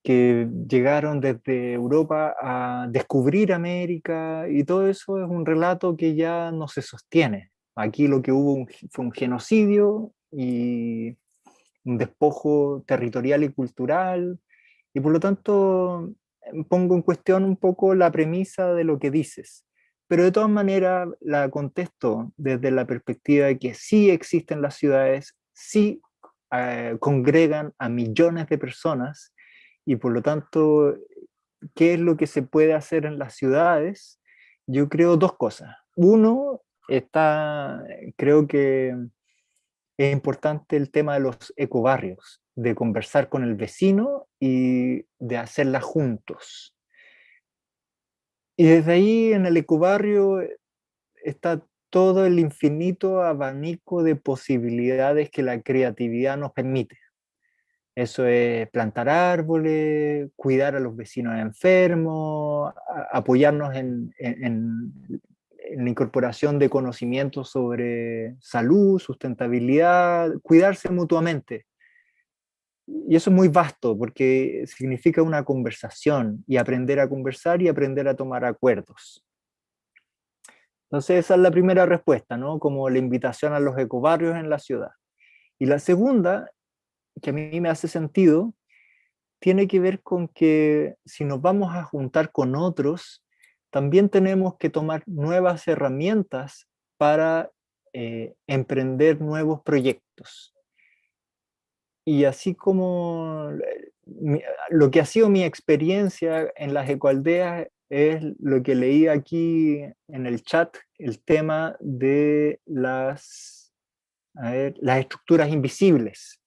D: llegaron desde Europa a descubrir América, y todo eso es un relato que ya no se sostiene. Aquí lo que hubo fue un genocidio y un despojo territorial y cultural, y por lo tanto pongo en cuestión un poco la premisa de lo que dices. Pero de todas maneras la contesto desde la perspectiva de que sí existen las ciudades, sí congregan a millones de personas, y por lo tanto, ¿qué es lo que se puede hacer en las ciudades? Yo creo dos cosas. Uno, creo que es importante el tema de los ecobarrios, de conversar con el vecino y de hacerla juntos. Y desde ahí en el ecobarrio está todo el infinito abanico de posibilidades que la creatividad nos permite. Eso es plantar árboles, cuidar a los vecinos enfermos, apoyarnos en la incorporación de conocimientos sobre salud, sustentabilidad, cuidarse mutuamente. Y eso es muy vasto porque significa una conversación, y aprender a conversar y aprender a tomar acuerdos. Entonces esa es la primera respuesta, ¿no? Como la invitación a los ecobarrios en la ciudad. Y la segunda, que a mí me hace sentido, tiene que ver con que si nos vamos a juntar con otros, también tenemos que tomar nuevas herramientas para emprender nuevos proyectos. Y así como lo que ha sido mi experiencia en las ecoaldeas es lo que leí aquí en el chat, el tema de las estructuras invisibles.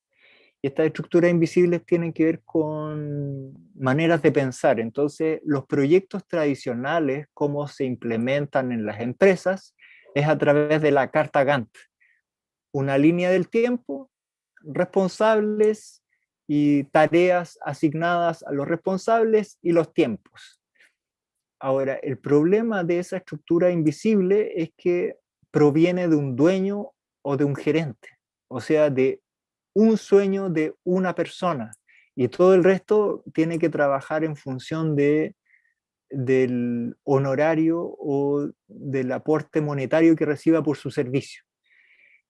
D: Y estas estructuras invisibles tienen que ver con maneras de pensar. Entonces, los proyectos tradicionales, cómo se implementan en las empresas, es a través de la carta Gantt. Una línea del tiempo, responsables y tareas asignadas a los responsables y los tiempos. Ahora, el problema de esa estructura invisible es que proviene de un dueño o de un gerente, o sea, de un sueño de una persona, y todo el resto tiene que trabajar en función del honorario o del aporte monetario que reciba por su servicio.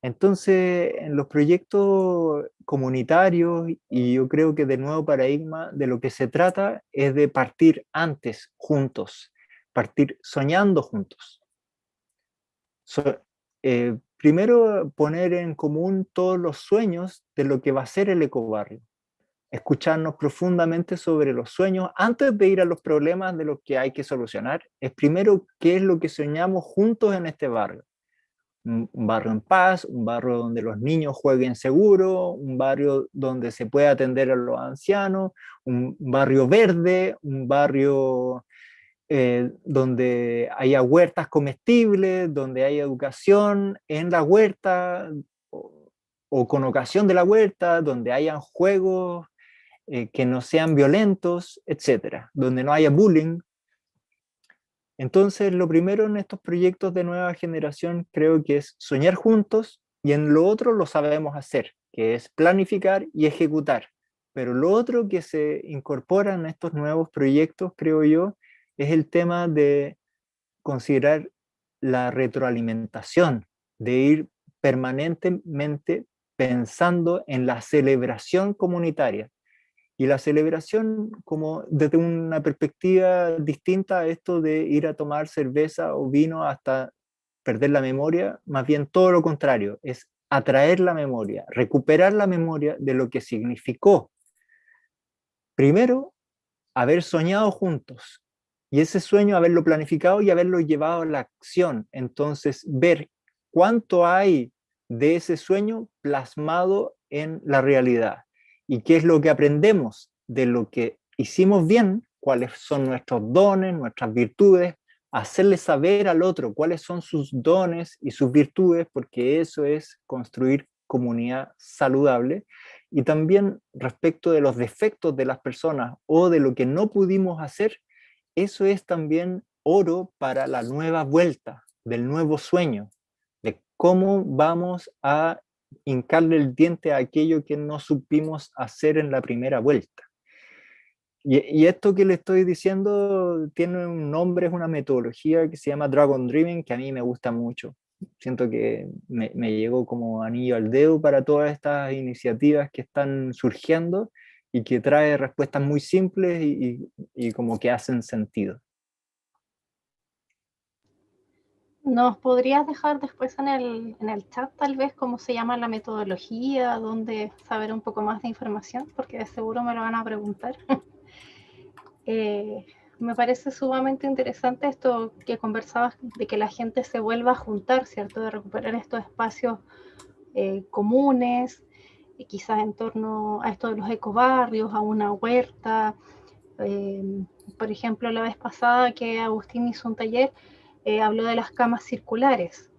D: Entonces, en los proyectos comunitarios, y yo creo que del nuevo paradigma, de lo que se trata es de partir antes juntos, partir soñando juntos. Primero, poner en común todos los sueños de lo que va a ser el ecobarrio. Escucharnos profundamente sobre los sueños antes de ir a los problemas de los que hay que solucionar. Es primero qué es lo que soñamos juntos en este barrio. Un barrio en paz, un barrio donde los niños jueguen seguro, un barrio donde se pueda atender a los ancianos, un barrio verde, un barrio donde haya huertas comestibles, donde haya educación en la huerta o con ocasión de la huerta, donde hayan juegos que no sean violentos, etcétera, donde no haya bullying. Entonces, lo primero en estos proyectos de nueva generación creo que es soñar juntos, y en lo otro lo sabemos hacer, que es planificar y ejecutar. Pero lo otro que se incorpora en estos nuevos proyectos, creo yo, es el tema de considerar la retroalimentación, de ir permanentemente pensando en la celebración comunitaria. Y la celebración como desde una perspectiva distinta a esto de ir a tomar cerveza o vino hasta perder la memoria, más bien todo lo contrario, es atraer la memoria, recuperar la memoria de lo que significó, primero, haber soñado juntos, y ese sueño haberlo planificado y haberlo llevado a la acción. Entonces, ver cuánto hay de ese sueño plasmado en la realidad y qué es lo que aprendemos de lo que hicimos bien, cuáles son nuestros dones, nuestras virtudes, hacerle saber al otro cuáles son sus dones y sus virtudes, porque eso es construir comunidad saludable. Y también respecto de los defectos de las personas o de lo que no pudimos hacer, eso es también oro para la nueva vuelta, del nuevo sueño, de cómo vamos a hincarle el diente a aquello que no supimos hacer en la primera vuelta. Y esto que le estoy diciendo tiene un nombre, es una metodología que se llama Dragon Driven, que a mí me gusta mucho. Siento que me llegó como anillo al dedo para todas estas iniciativas que están surgiendo y que trae respuestas muy simples y como que hacen sentido.
B: ¿Nos podrías dejar después en el chat tal vez cómo se llama la metodología, dónde saber un poco más de información? Porque de seguro me lo van a preguntar. Me parece sumamente interesante esto que conversabas, de que la gente se vuelva a juntar, ¿cierto? De recuperar estos espacios comunes, y quizás en torno a esto de los ecobarrios, a una huerta. Por ejemplo, la vez pasada que Agustín hizo un taller, habló de las camas circulares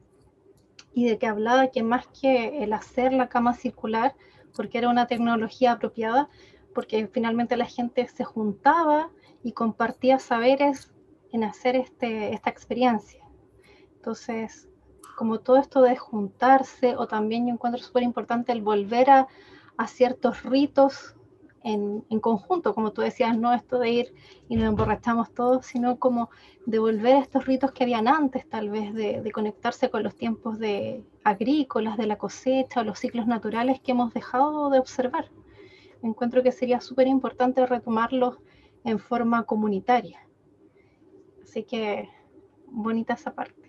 B: y de que hablaba que más que el hacer la cama circular, porque era una tecnología apropiada, porque finalmente la gente se juntaba y compartía saberes en hacer esta experiencia. Entonces, como todo esto de juntarse, o también yo encuentro súper importante el volver a ciertos ritos en conjunto, como tú decías, no esto de ir y nos emborrachamos todos, sino como de volver a estos ritos que habían antes, tal vez de conectarse con los tiempos de agrícolas, de la cosecha, o los ciclos naturales que hemos dejado de observar. Encuentro que sería súper importante retomarlos en forma comunitaria. Así que bonita esa parte.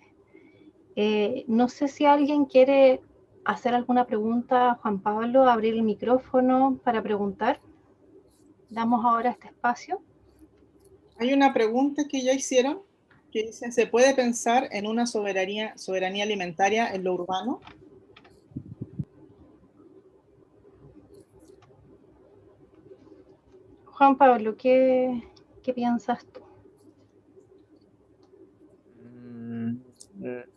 B: No sé si alguien quiere hacer alguna pregunta a Juan Pablo, abrir el micrófono para preguntar. Damos ahora este espacio.
A: Hay una pregunta que ya hicieron que dice, ¿se puede pensar en una soberanía alimentaria en lo urbano?
B: Juan Pablo, ¿qué piensas tú?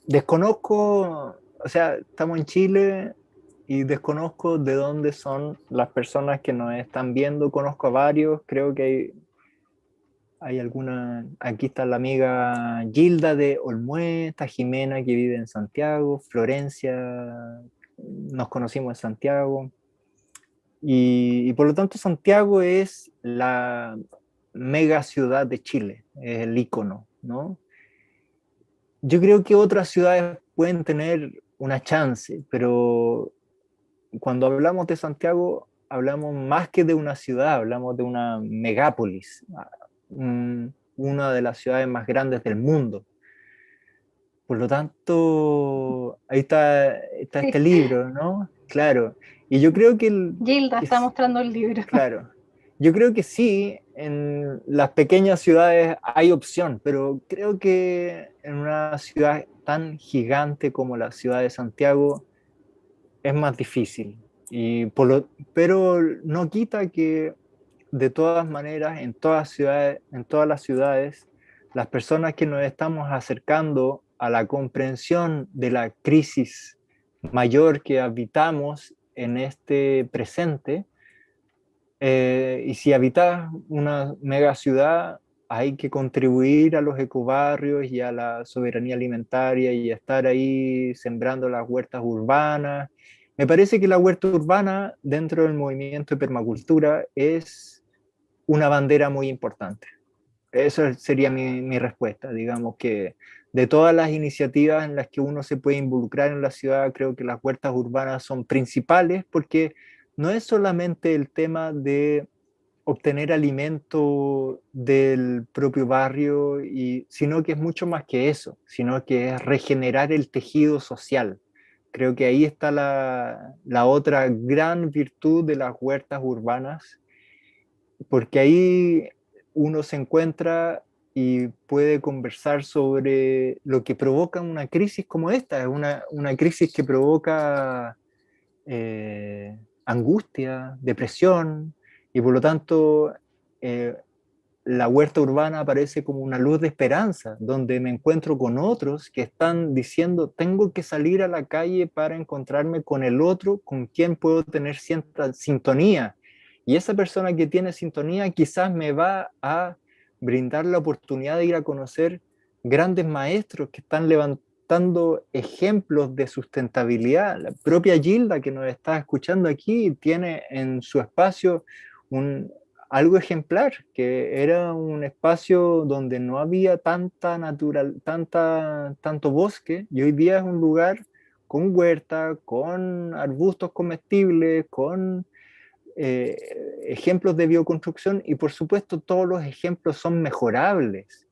D: Desconozco, o sea, estamos en Chile y desconozco de dónde son las personas que nos están viendo. Conozco a varios, creo que hay alguna, aquí está la amiga Gilda de Olmué, está Jimena que vive en Santiago, Florencia, nos conocimos en Santiago. Y por lo tanto Santiago es la mega ciudad de Chile, es el ícono, ¿no? Yo creo que otras ciudades pueden tener una chance, pero cuando hablamos de Santiago, hablamos más que de una ciudad, hablamos de una megápolis, una de las ciudades más grandes del mundo. Por lo tanto, ahí está
B: Sí.
D: este libro, ¿no? Claro. Y yo creo que...
B: Gilda está mostrando el libro.
D: Claro. Yo creo que sí, en las pequeñas ciudades hay opción, pero creo que en una ciudad tan gigante como la ciudad de Santiago es más difícil. Pero no quita que de todas maneras en todas las ciudades, las personas que nos estamos acercando a la comprensión de la crisis mayor que habitamos en este presente, y si habitas una mega ciudad, hay que contribuir a los ecobarrios y a la soberanía alimentaria y a estar ahí sembrando las huertas urbanas. Me parece que la huerta urbana dentro del movimiento de permacultura es una bandera muy importante. Esa sería mi respuesta. Digamos que de todas las iniciativas en las que uno se puede involucrar en la ciudad, creo que las huertas urbanas son principales porque no es solamente el tema de obtener alimento del propio barrio, sino que es mucho más que eso, sino que es regenerar el tejido social, Creo que ahí está la otra gran virtud de las huertas urbanas, porque ahí uno se encuentra y puede conversar sobre lo que provoca una crisis como esta. Es una crisis que provoca angustia, depresión, y por lo tanto la huerta urbana aparece como una luz de esperanza, donde me encuentro con otros que están diciendo, tengo que salir a la calle para encontrarme con el otro, con quien puedo tener cierta sintonía. Y esa persona que tiene sintonía quizás me va a brindar la oportunidad de ir a conocer grandes maestros que están levantando ejemplos de sustentabilidad. La propia Gilda, que nos está escuchando aquí, tiene en su espacio algo ejemplar, que era un espacio donde no había tanto bosque, y hoy día es un lugar con huerta, con arbustos comestibles, con ejemplos de bioconstrucción, y por supuesto todos los ejemplos son mejorables,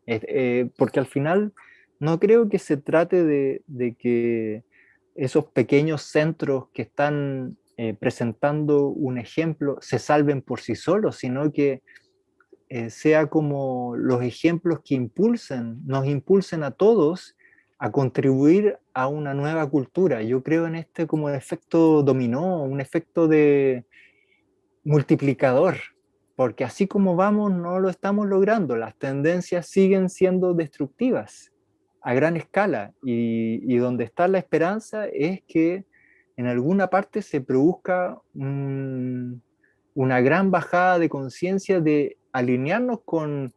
D: porque al final no creo que se trate de que esos pequeños centros que están presentando un ejemplo se salven por sí solos, sino que sea como los ejemplos que nos impulsen a todos a contribuir a una nueva cultura. Yo creo en este como efecto dominó, un efecto de multiplicador, porque así como vamos no lo estamos logrando, las tendencias siguen siendo destructivas a gran escala, y donde está la esperanza es que en alguna parte se produzca una gran bajada de conciencia de alinearnos con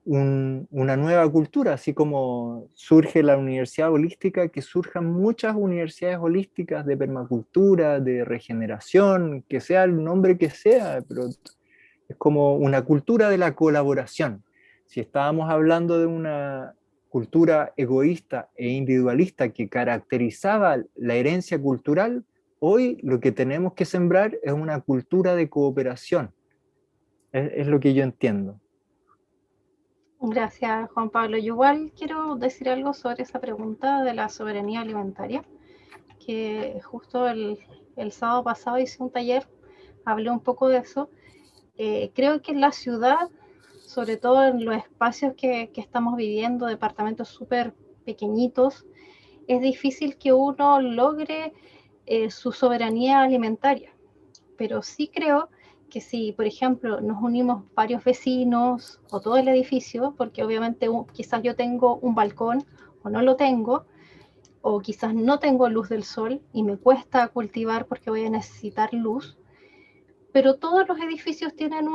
D: una nueva cultura, así como surge la universidad holística, que surjan muchas universidades holísticas de permacultura, de regeneración, que sea el nombre que sea, pero es como una cultura de la colaboración. Si estábamos hablando de una cultura egoísta e individualista que caracterizaba la herencia cultural, hoy lo que tenemos que sembrar es una cultura de cooperación. Es lo que yo entiendo.
B: Gracias, Juan Pablo. Yo igual quiero decir algo sobre esa pregunta de la soberanía alimentaria, que justo el sábado pasado hice un taller, hablé un poco de eso. Creo que en la ciudad, sobre todo en los espacios que estamos viviendo, departamentos súper pequeñitos, es difícil que uno logre su soberanía alimentaria. Pero sí creo que si, por ejemplo, nos unimos varios vecinos o todo el edificio, porque obviamente quizás yo tengo un balcón o no lo tengo, o quizás no tengo luz del sol y me cuesta cultivar porque voy a necesitar luz, pero todos los edificios tienen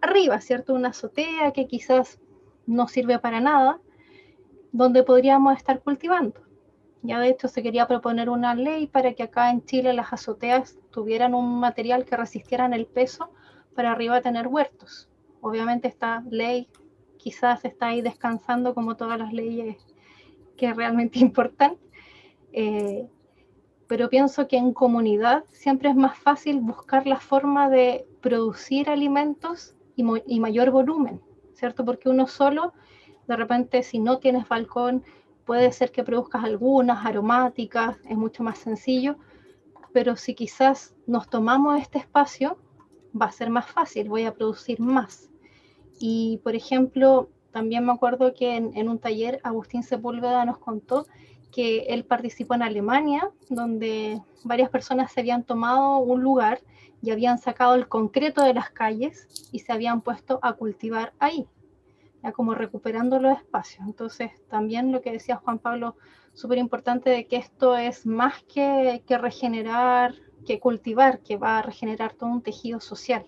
B: arriba, ¿cierto? Una azotea que quizás no sirve para nada, donde podríamos estar cultivando. Ya de hecho se quería proponer una ley para que acá en Chile las azoteas tuvieran un material que resistieran el peso para arriba tener huertos. Obviamente esta ley quizás está ahí descansando como todas las leyes que realmente importan, pero pienso que en comunidad siempre es más fácil buscar la forma de producir alimentos y mayor volumen, ¿cierto? Porque uno solo, de repente, si no tienes balcón, puede ser que produzcas algunas aromáticas, es mucho más sencillo, pero si quizás nos tomamos este espacio, va a ser más fácil, voy a producir más. Y, por ejemplo, también me acuerdo que en un taller Agustín Sepúlveda nos contó que él participó en Alemania, donde varias personas se habían tomado un lugar y habían sacado el concreto de las calles y se habían puesto a cultivar ahí, ya como recuperando los espacios. Entonces, también lo que decía Juan Pablo, súper importante de que esto es más que regenerar, que cultivar, que va a regenerar todo un tejido social,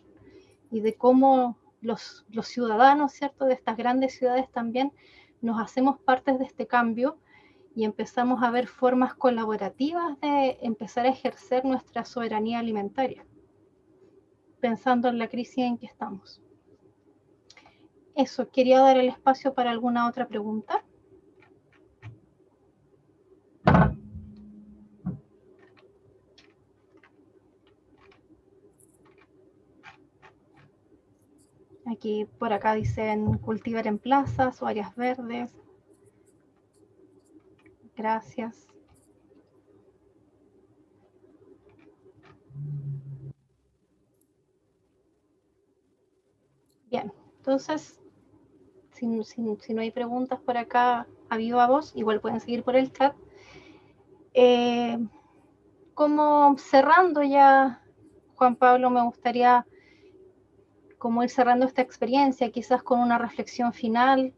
B: y de cómo los ciudadanos, ¿cierto?, de estas grandes ciudades también nos hacemos partes de este cambio y empezamos a ver formas colaborativas de empezar a ejercer nuestra soberanía alimentaria, pensando en la crisis en que estamos. Eso, quería dar el espacio para alguna otra pregunta. Aquí por acá dicen cultivar en plazas o áreas verdes. Gracias. Entonces, si no hay preguntas por acá a viva voz, igual pueden seguir por el chat. Como cerrando ya, Juan Pablo, me gustaría como ir cerrando esta experiencia, quizás con una reflexión final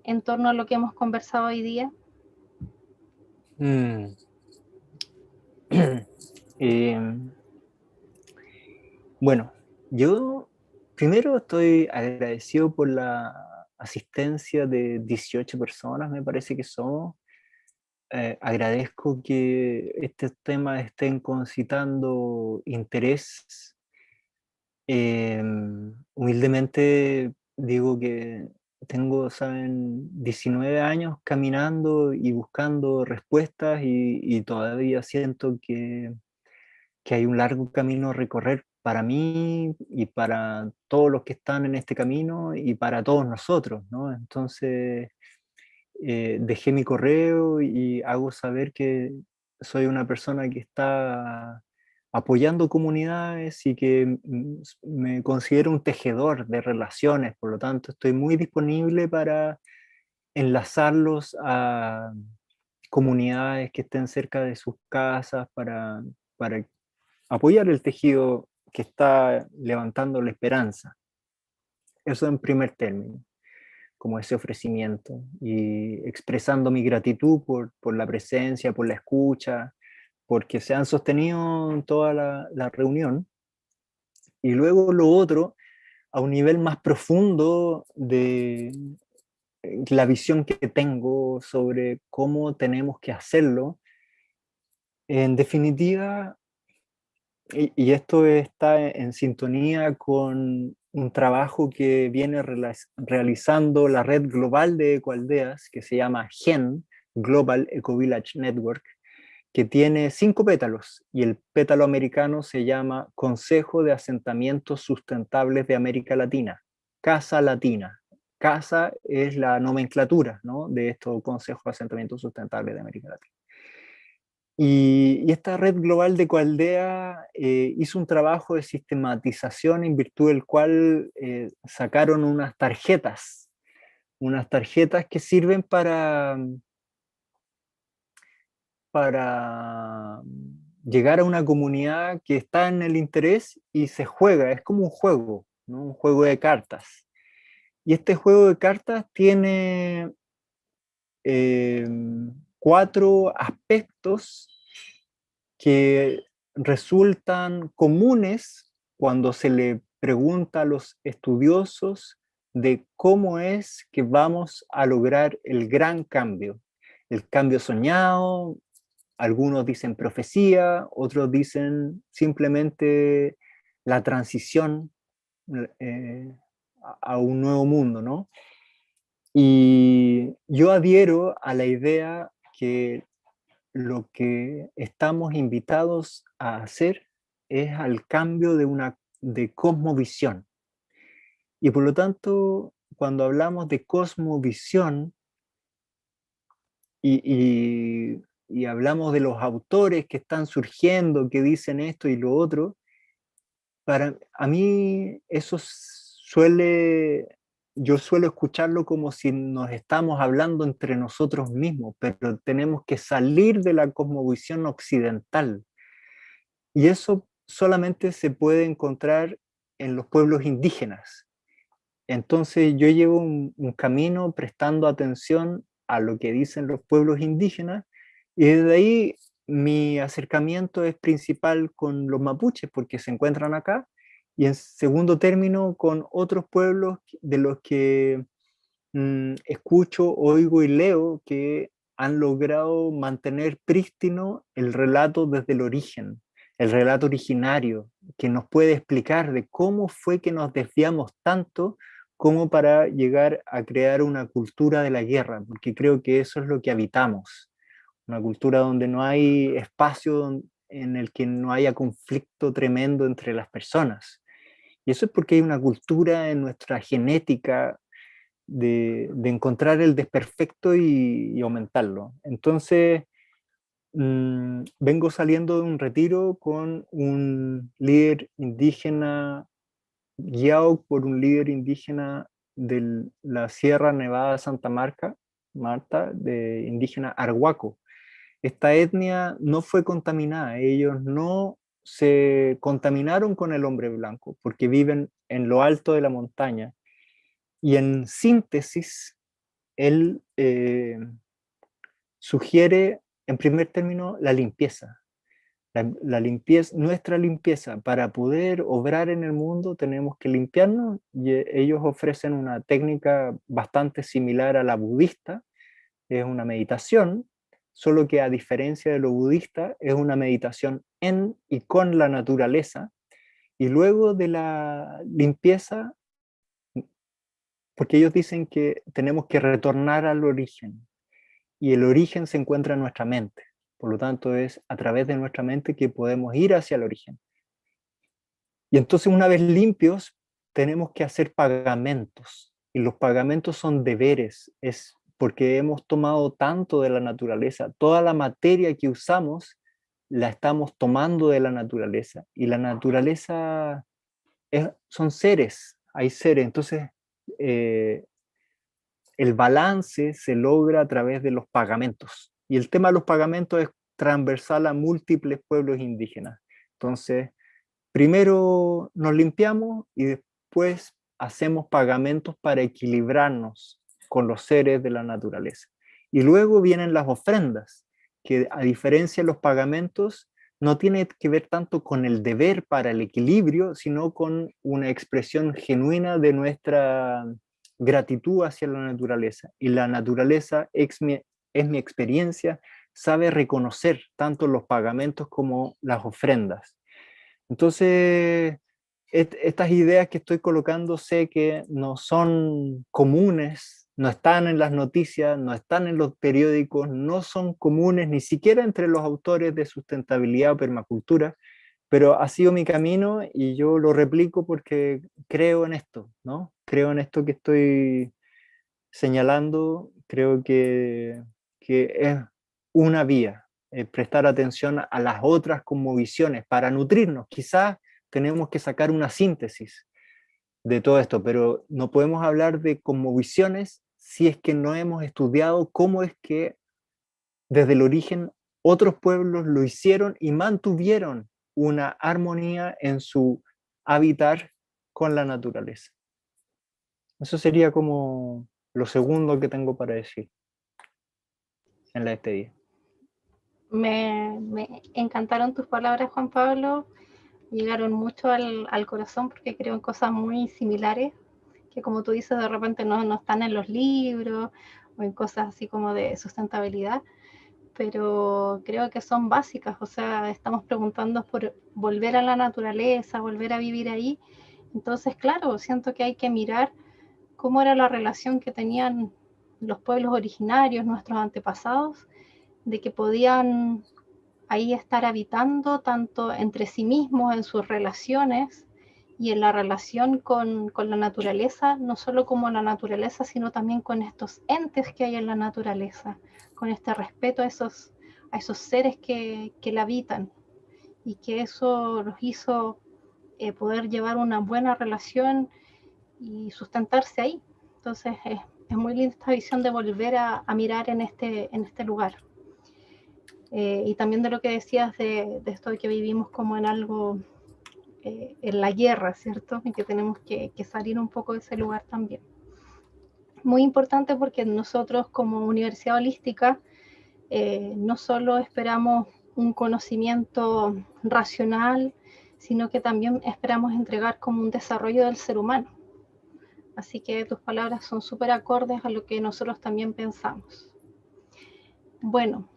B: en torno a lo que hemos conversado hoy día.
D: Bueno, yo primero estoy agradecido por la asistencia de 18 personas, me parece que somos. Agradezco que estos temas estén concitando interés. Humildemente digo que tengo, saben, 19 años caminando y buscando respuestas y todavía siento que hay un largo camino a recorrer para mí y para todos los que están en este camino y para todos nosotros, ¿no? Entonces, dejé mi correo y hago saber que soy una persona que está apoyando comunidades y que me considero un tejedor de relaciones, por lo tanto estoy muy disponible para enlazarlos a comunidades que estén cerca de sus casas para apoyar el tejido que está levantando la esperanza. Eso en primer término, como ese ofrecimiento y expresando mi gratitud por la presencia, por la escucha, porque se han sostenido toda la reunión. Y luego lo otro, a un nivel más profundo de la visión que tengo sobre cómo tenemos que hacerlo. En definitiva, y esto está en sintonía con un trabajo que viene realizando la red global de ecoaldeas, que se llama GEN, Global Eco Village Network, que tiene 5 pétalos, y el pétalo americano se llama Consejo de Asentamientos Sustentables de América Latina, Casa Latina. Casa es la nomenclatura, ¿no?, de estos consejos de asentamientos sustentables de América Latina. Y esta red global de Ecoaldea hizo un trabajo de sistematización en virtud del cual sacaron unas tarjetas que sirven para llegar a una comunidad que está en el interés y se juega, es como un juego, ¿no?, un juego de cartas. Y este juego de cartas tiene 4 aspectos que resultan comunes cuando se le pregunta a los estudiosos de cómo es que vamos a lograr el gran cambio. El cambio soñado, algunos dicen profecía, otros dicen simplemente la transición a un nuevo mundo, ¿no? Y yo adhiero a la idea que lo que estamos invitados a hacer es al cambio de cosmovisión. Y por lo tanto, cuando hablamos de cosmovisión y hablamos de los autores que están surgiendo, que dicen esto y lo otro, a mí eso yo suelo escucharlo como si nos estamos hablando entre nosotros mismos, pero tenemos que salir de la cosmovisión occidental. Y eso solamente se puede encontrar en los pueblos indígenas. Entonces yo llevo un camino prestando atención a lo que dicen los pueblos indígenas, y desde ahí mi acercamiento es principal con los mapuches, porque se encuentran acá, y en segundo término con otros pueblos de los que escucho, oigo y leo que han logrado mantener prístino el relato desde el origen, el relato originario, que nos puede explicar de cómo fue que nos desviamos tanto como para llegar a crear una cultura de la guerra, porque creo que eso es lo que habitamos, una cultura donde no hay espacio en el que no haya conflicto tremendo entre las personas. Y eso es porque hay una cultura en nuestra genética de encontrar el desperfecto y aumentarlo. Entonces, vengo saliendo de un retiro con un líder indígena guiado por un líder indígena de la Sierra Nevada de Santa Marta, de indígena Arhuaco. Esta etnia no fue contaminada, ellos no se contaminaron con el hombre blanco, porque viven en lo alto de la montaña. Y en síntesis, él sugiere, en primer término, la limpieza. La limpieza, nuestra limpieza, para poder obrar en el mundo tenemos que limpiarnos, y ellos ofrecen una técnica bastante similar a la budista, es una meditación, solo que a diferencia de lo budista es una meditación en y con la naturaleza, y luego de la limpieza, porque ellos dicen que tenemos que retornar al origen, y el origen se encuentra en nuestra mente. Por lo tanto, es a través de nuestra mente que podemos ir hacia el origen. Y entonces, una vez limpios, tenemos que hacer pagamentos. Y los pagamentos son deberes, es porque hemos tomado tanto de la naturaleza. Toda la materia que usamos la estamos tomando de la naturaleza. Y la naturaleza son seres, hay seres. Entonces, el balance se logra a través de los pagamentos. Y el tema de los pagamentos es transversal a múltiples pueblos indígenas. Entonces, primero nos limpiamos y después hacemos pagamentos para equilibrarnos con los seres de la naturaleza. Y luego vienen las ofrendas, que a diferencia de los pagamentos, no tiene que ver tanto con el deber para el equilibrio, sino con una expresión genuina de nuestra gratitud hacia la naturaleza. Y la naturaleza es mi experiencia, sabe reconocer tanto los pagamentos como las ofrendas. Entonces, estas ideas que estoy colocando sé que no son comunes, no están en las noticias, no están en los periódicos, no son comunes ni siquiera entre los autores de sustentabilidad o permacultura, pero ha sido mi camino y yo lo replico porque creo en esto, ¿no? Creo en esto que estoy señalando, creo que es una vía, prestar atención a las otras cosmovisiones para nutrirnos. Quizás tenemos que sacar una síntesis de todo esto, pero no podemos hablar de cosmovisiones si es que no hemos estudiado cómo es que desde el origen otros pueblos lo hicieron y mantuvieron una armonía en su hábitat con la naturaleza. Eso sería como lo segundo que tengo para decir en la despedida.
B: Me encantaron tus palabras, Juan Pablo. Llegaron mucho al corazón porque creo en cosas muy similares que, como tú dices, de repente no están en los libros o en cosas así como de sustentabilidad, pero creo que son básicas. O sea, estamos preguntando por volver a la naturaleza, volver a vivir ahí. Entonces, claro, siento que hay que mirar cómo era la relación que tenían los pueblos originarios, nuestros antepasados, de que podían ahí estar habitando tanto entre sí mismos en sus relaciones y en la relación con la naturaleza, no solo como la naturaleza, sino también con estos entes que hay en la naturaleza, con este respeto a esos seres que la habitan, y que eso los hizo poder llevar una buena relación y sustentarse ahí. Entonces es muy linda esta visión de volver a mirar en este lugar. Y también de lo que decías de esto de que vivimos como en algo, en la guerra, ¿cierto? Y que tenemos que salir un poco de ese lugar también. Muy importante porque nosotros como Universidad Holística no solo esperamos un conocimiento racional, sino que también esperamos entregar como un desarrollo del ser humano. Así que tus palabras son súper acordes a lo que nosotros también pensamos. Bueno,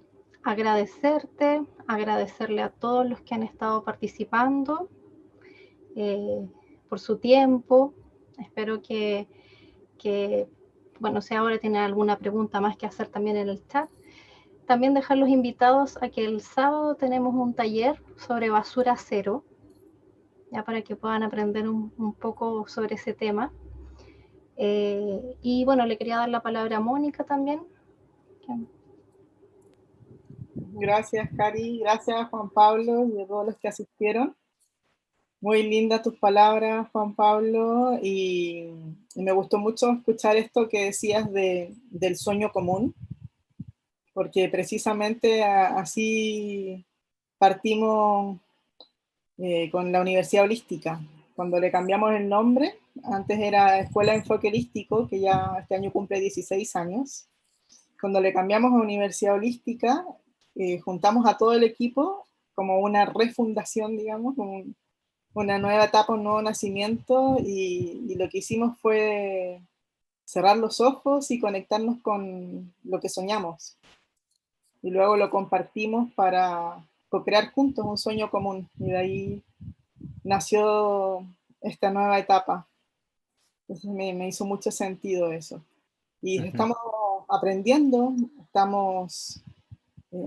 B: agradecerle a todos los que han estado participando por su tiempo. Espero que, bueno, si ahora tienen alguna pregunta más que hacer también en el chat. También dejar los invitados a que el sábado tenemos un taller sobre basura cero, ya para que puedan aprender un poco sobre ese tema. Y bueno, le quería dar la palabra a Mónica también.
A: Gracias, Cari, gracias, Juan Pablo, y a todos los que asistieron. Muy lindas tus palabras, Juan Pablo, y me gustó mucho escuchar esto que decías del sueño común, porque precisamente así partimos con la Universidad Holística. Cuando le cambiamos el nombre, antes era Escuela de Enfoque Holístico, que ya este año cumple 16 años. Cuando le cambiamos a Universidad Holística, juntamos a todo el equipo como una refundación, digamos, como una nueva etapa, un nuevo nacimiento, y lo que hicimos fue cerrar los ojos y conectarnos con lo que soñamos. Y luego lo compartimos para co-crear juntos un sueño común. Y de ahí nació esta nueva etapa. Entonces me hizo mucho sentido eso. Y estamos estamos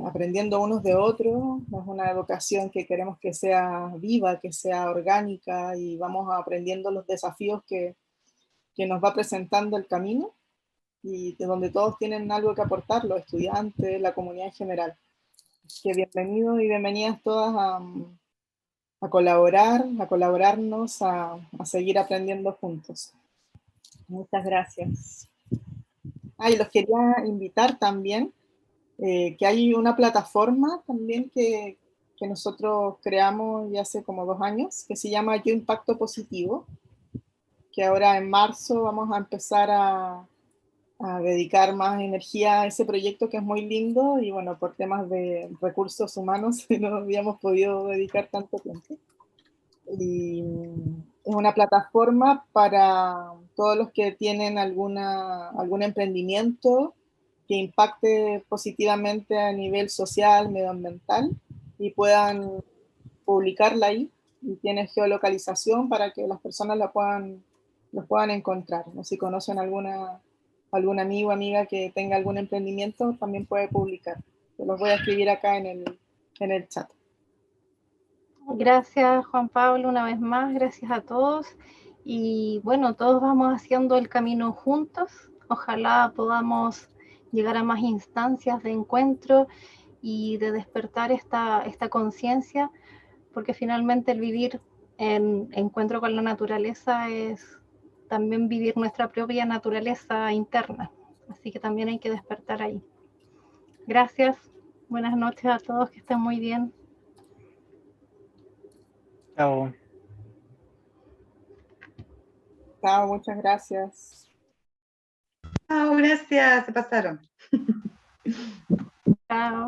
A: aprendiendo unos de otros. Es una educación que queremos que sea viva, que sea orgánica, y vamos aprendiendo los desafíos que nos va presentando el camino, y de donde todos tienen algo que aportar, los estudiantes, la comunidad en general. Que bienvenidos y bienvenidas todas a colaborar, a colaborarnos, a seguir aprendiendo juntos. Muchas gracias. Y los quería invitar también, que hay una plataforma también que nosotros creamos ya hace como 2 años, que se llama Yo Impacto Positivo, que ahora en marzo vamos a empezar a dedicar más energía a ese proyecto, que es muy lindo, y bueno, por temas de recursos humanos no habíamos podido dedicar tanto tiempo. Y es una plataforma para todos los que tienen algún emprendimiento que impacte positivamente a nivel social, medioambiental, y puedan publicarla ahí, y tiene geolocalización para que las personas los puedan encontrar, ¿no? Si conocen algún amigo o amiga que tenga algún emprendimiento, también puede publicar. Se los voy a escribir acá en el chat.
B: Gracias, Juan Pablo, una vez más, gracias a todos. Y bueno, todos vamos haciendo el camino juntos. Ojalá podamos llegar a más instancias de encuentro y de despertar esta conciencia, porque finalmente el vivir en encuentro con la naturaleza es también vivir nuestra propia naturaleza interna. Así que también hay que despertar ahí. Gracias, buenas noches a todos, que estén muy bien.
D: Chao.
A: Chao, muchas gracias.
F: Chao, gracias, se pasaron.
B: Chao.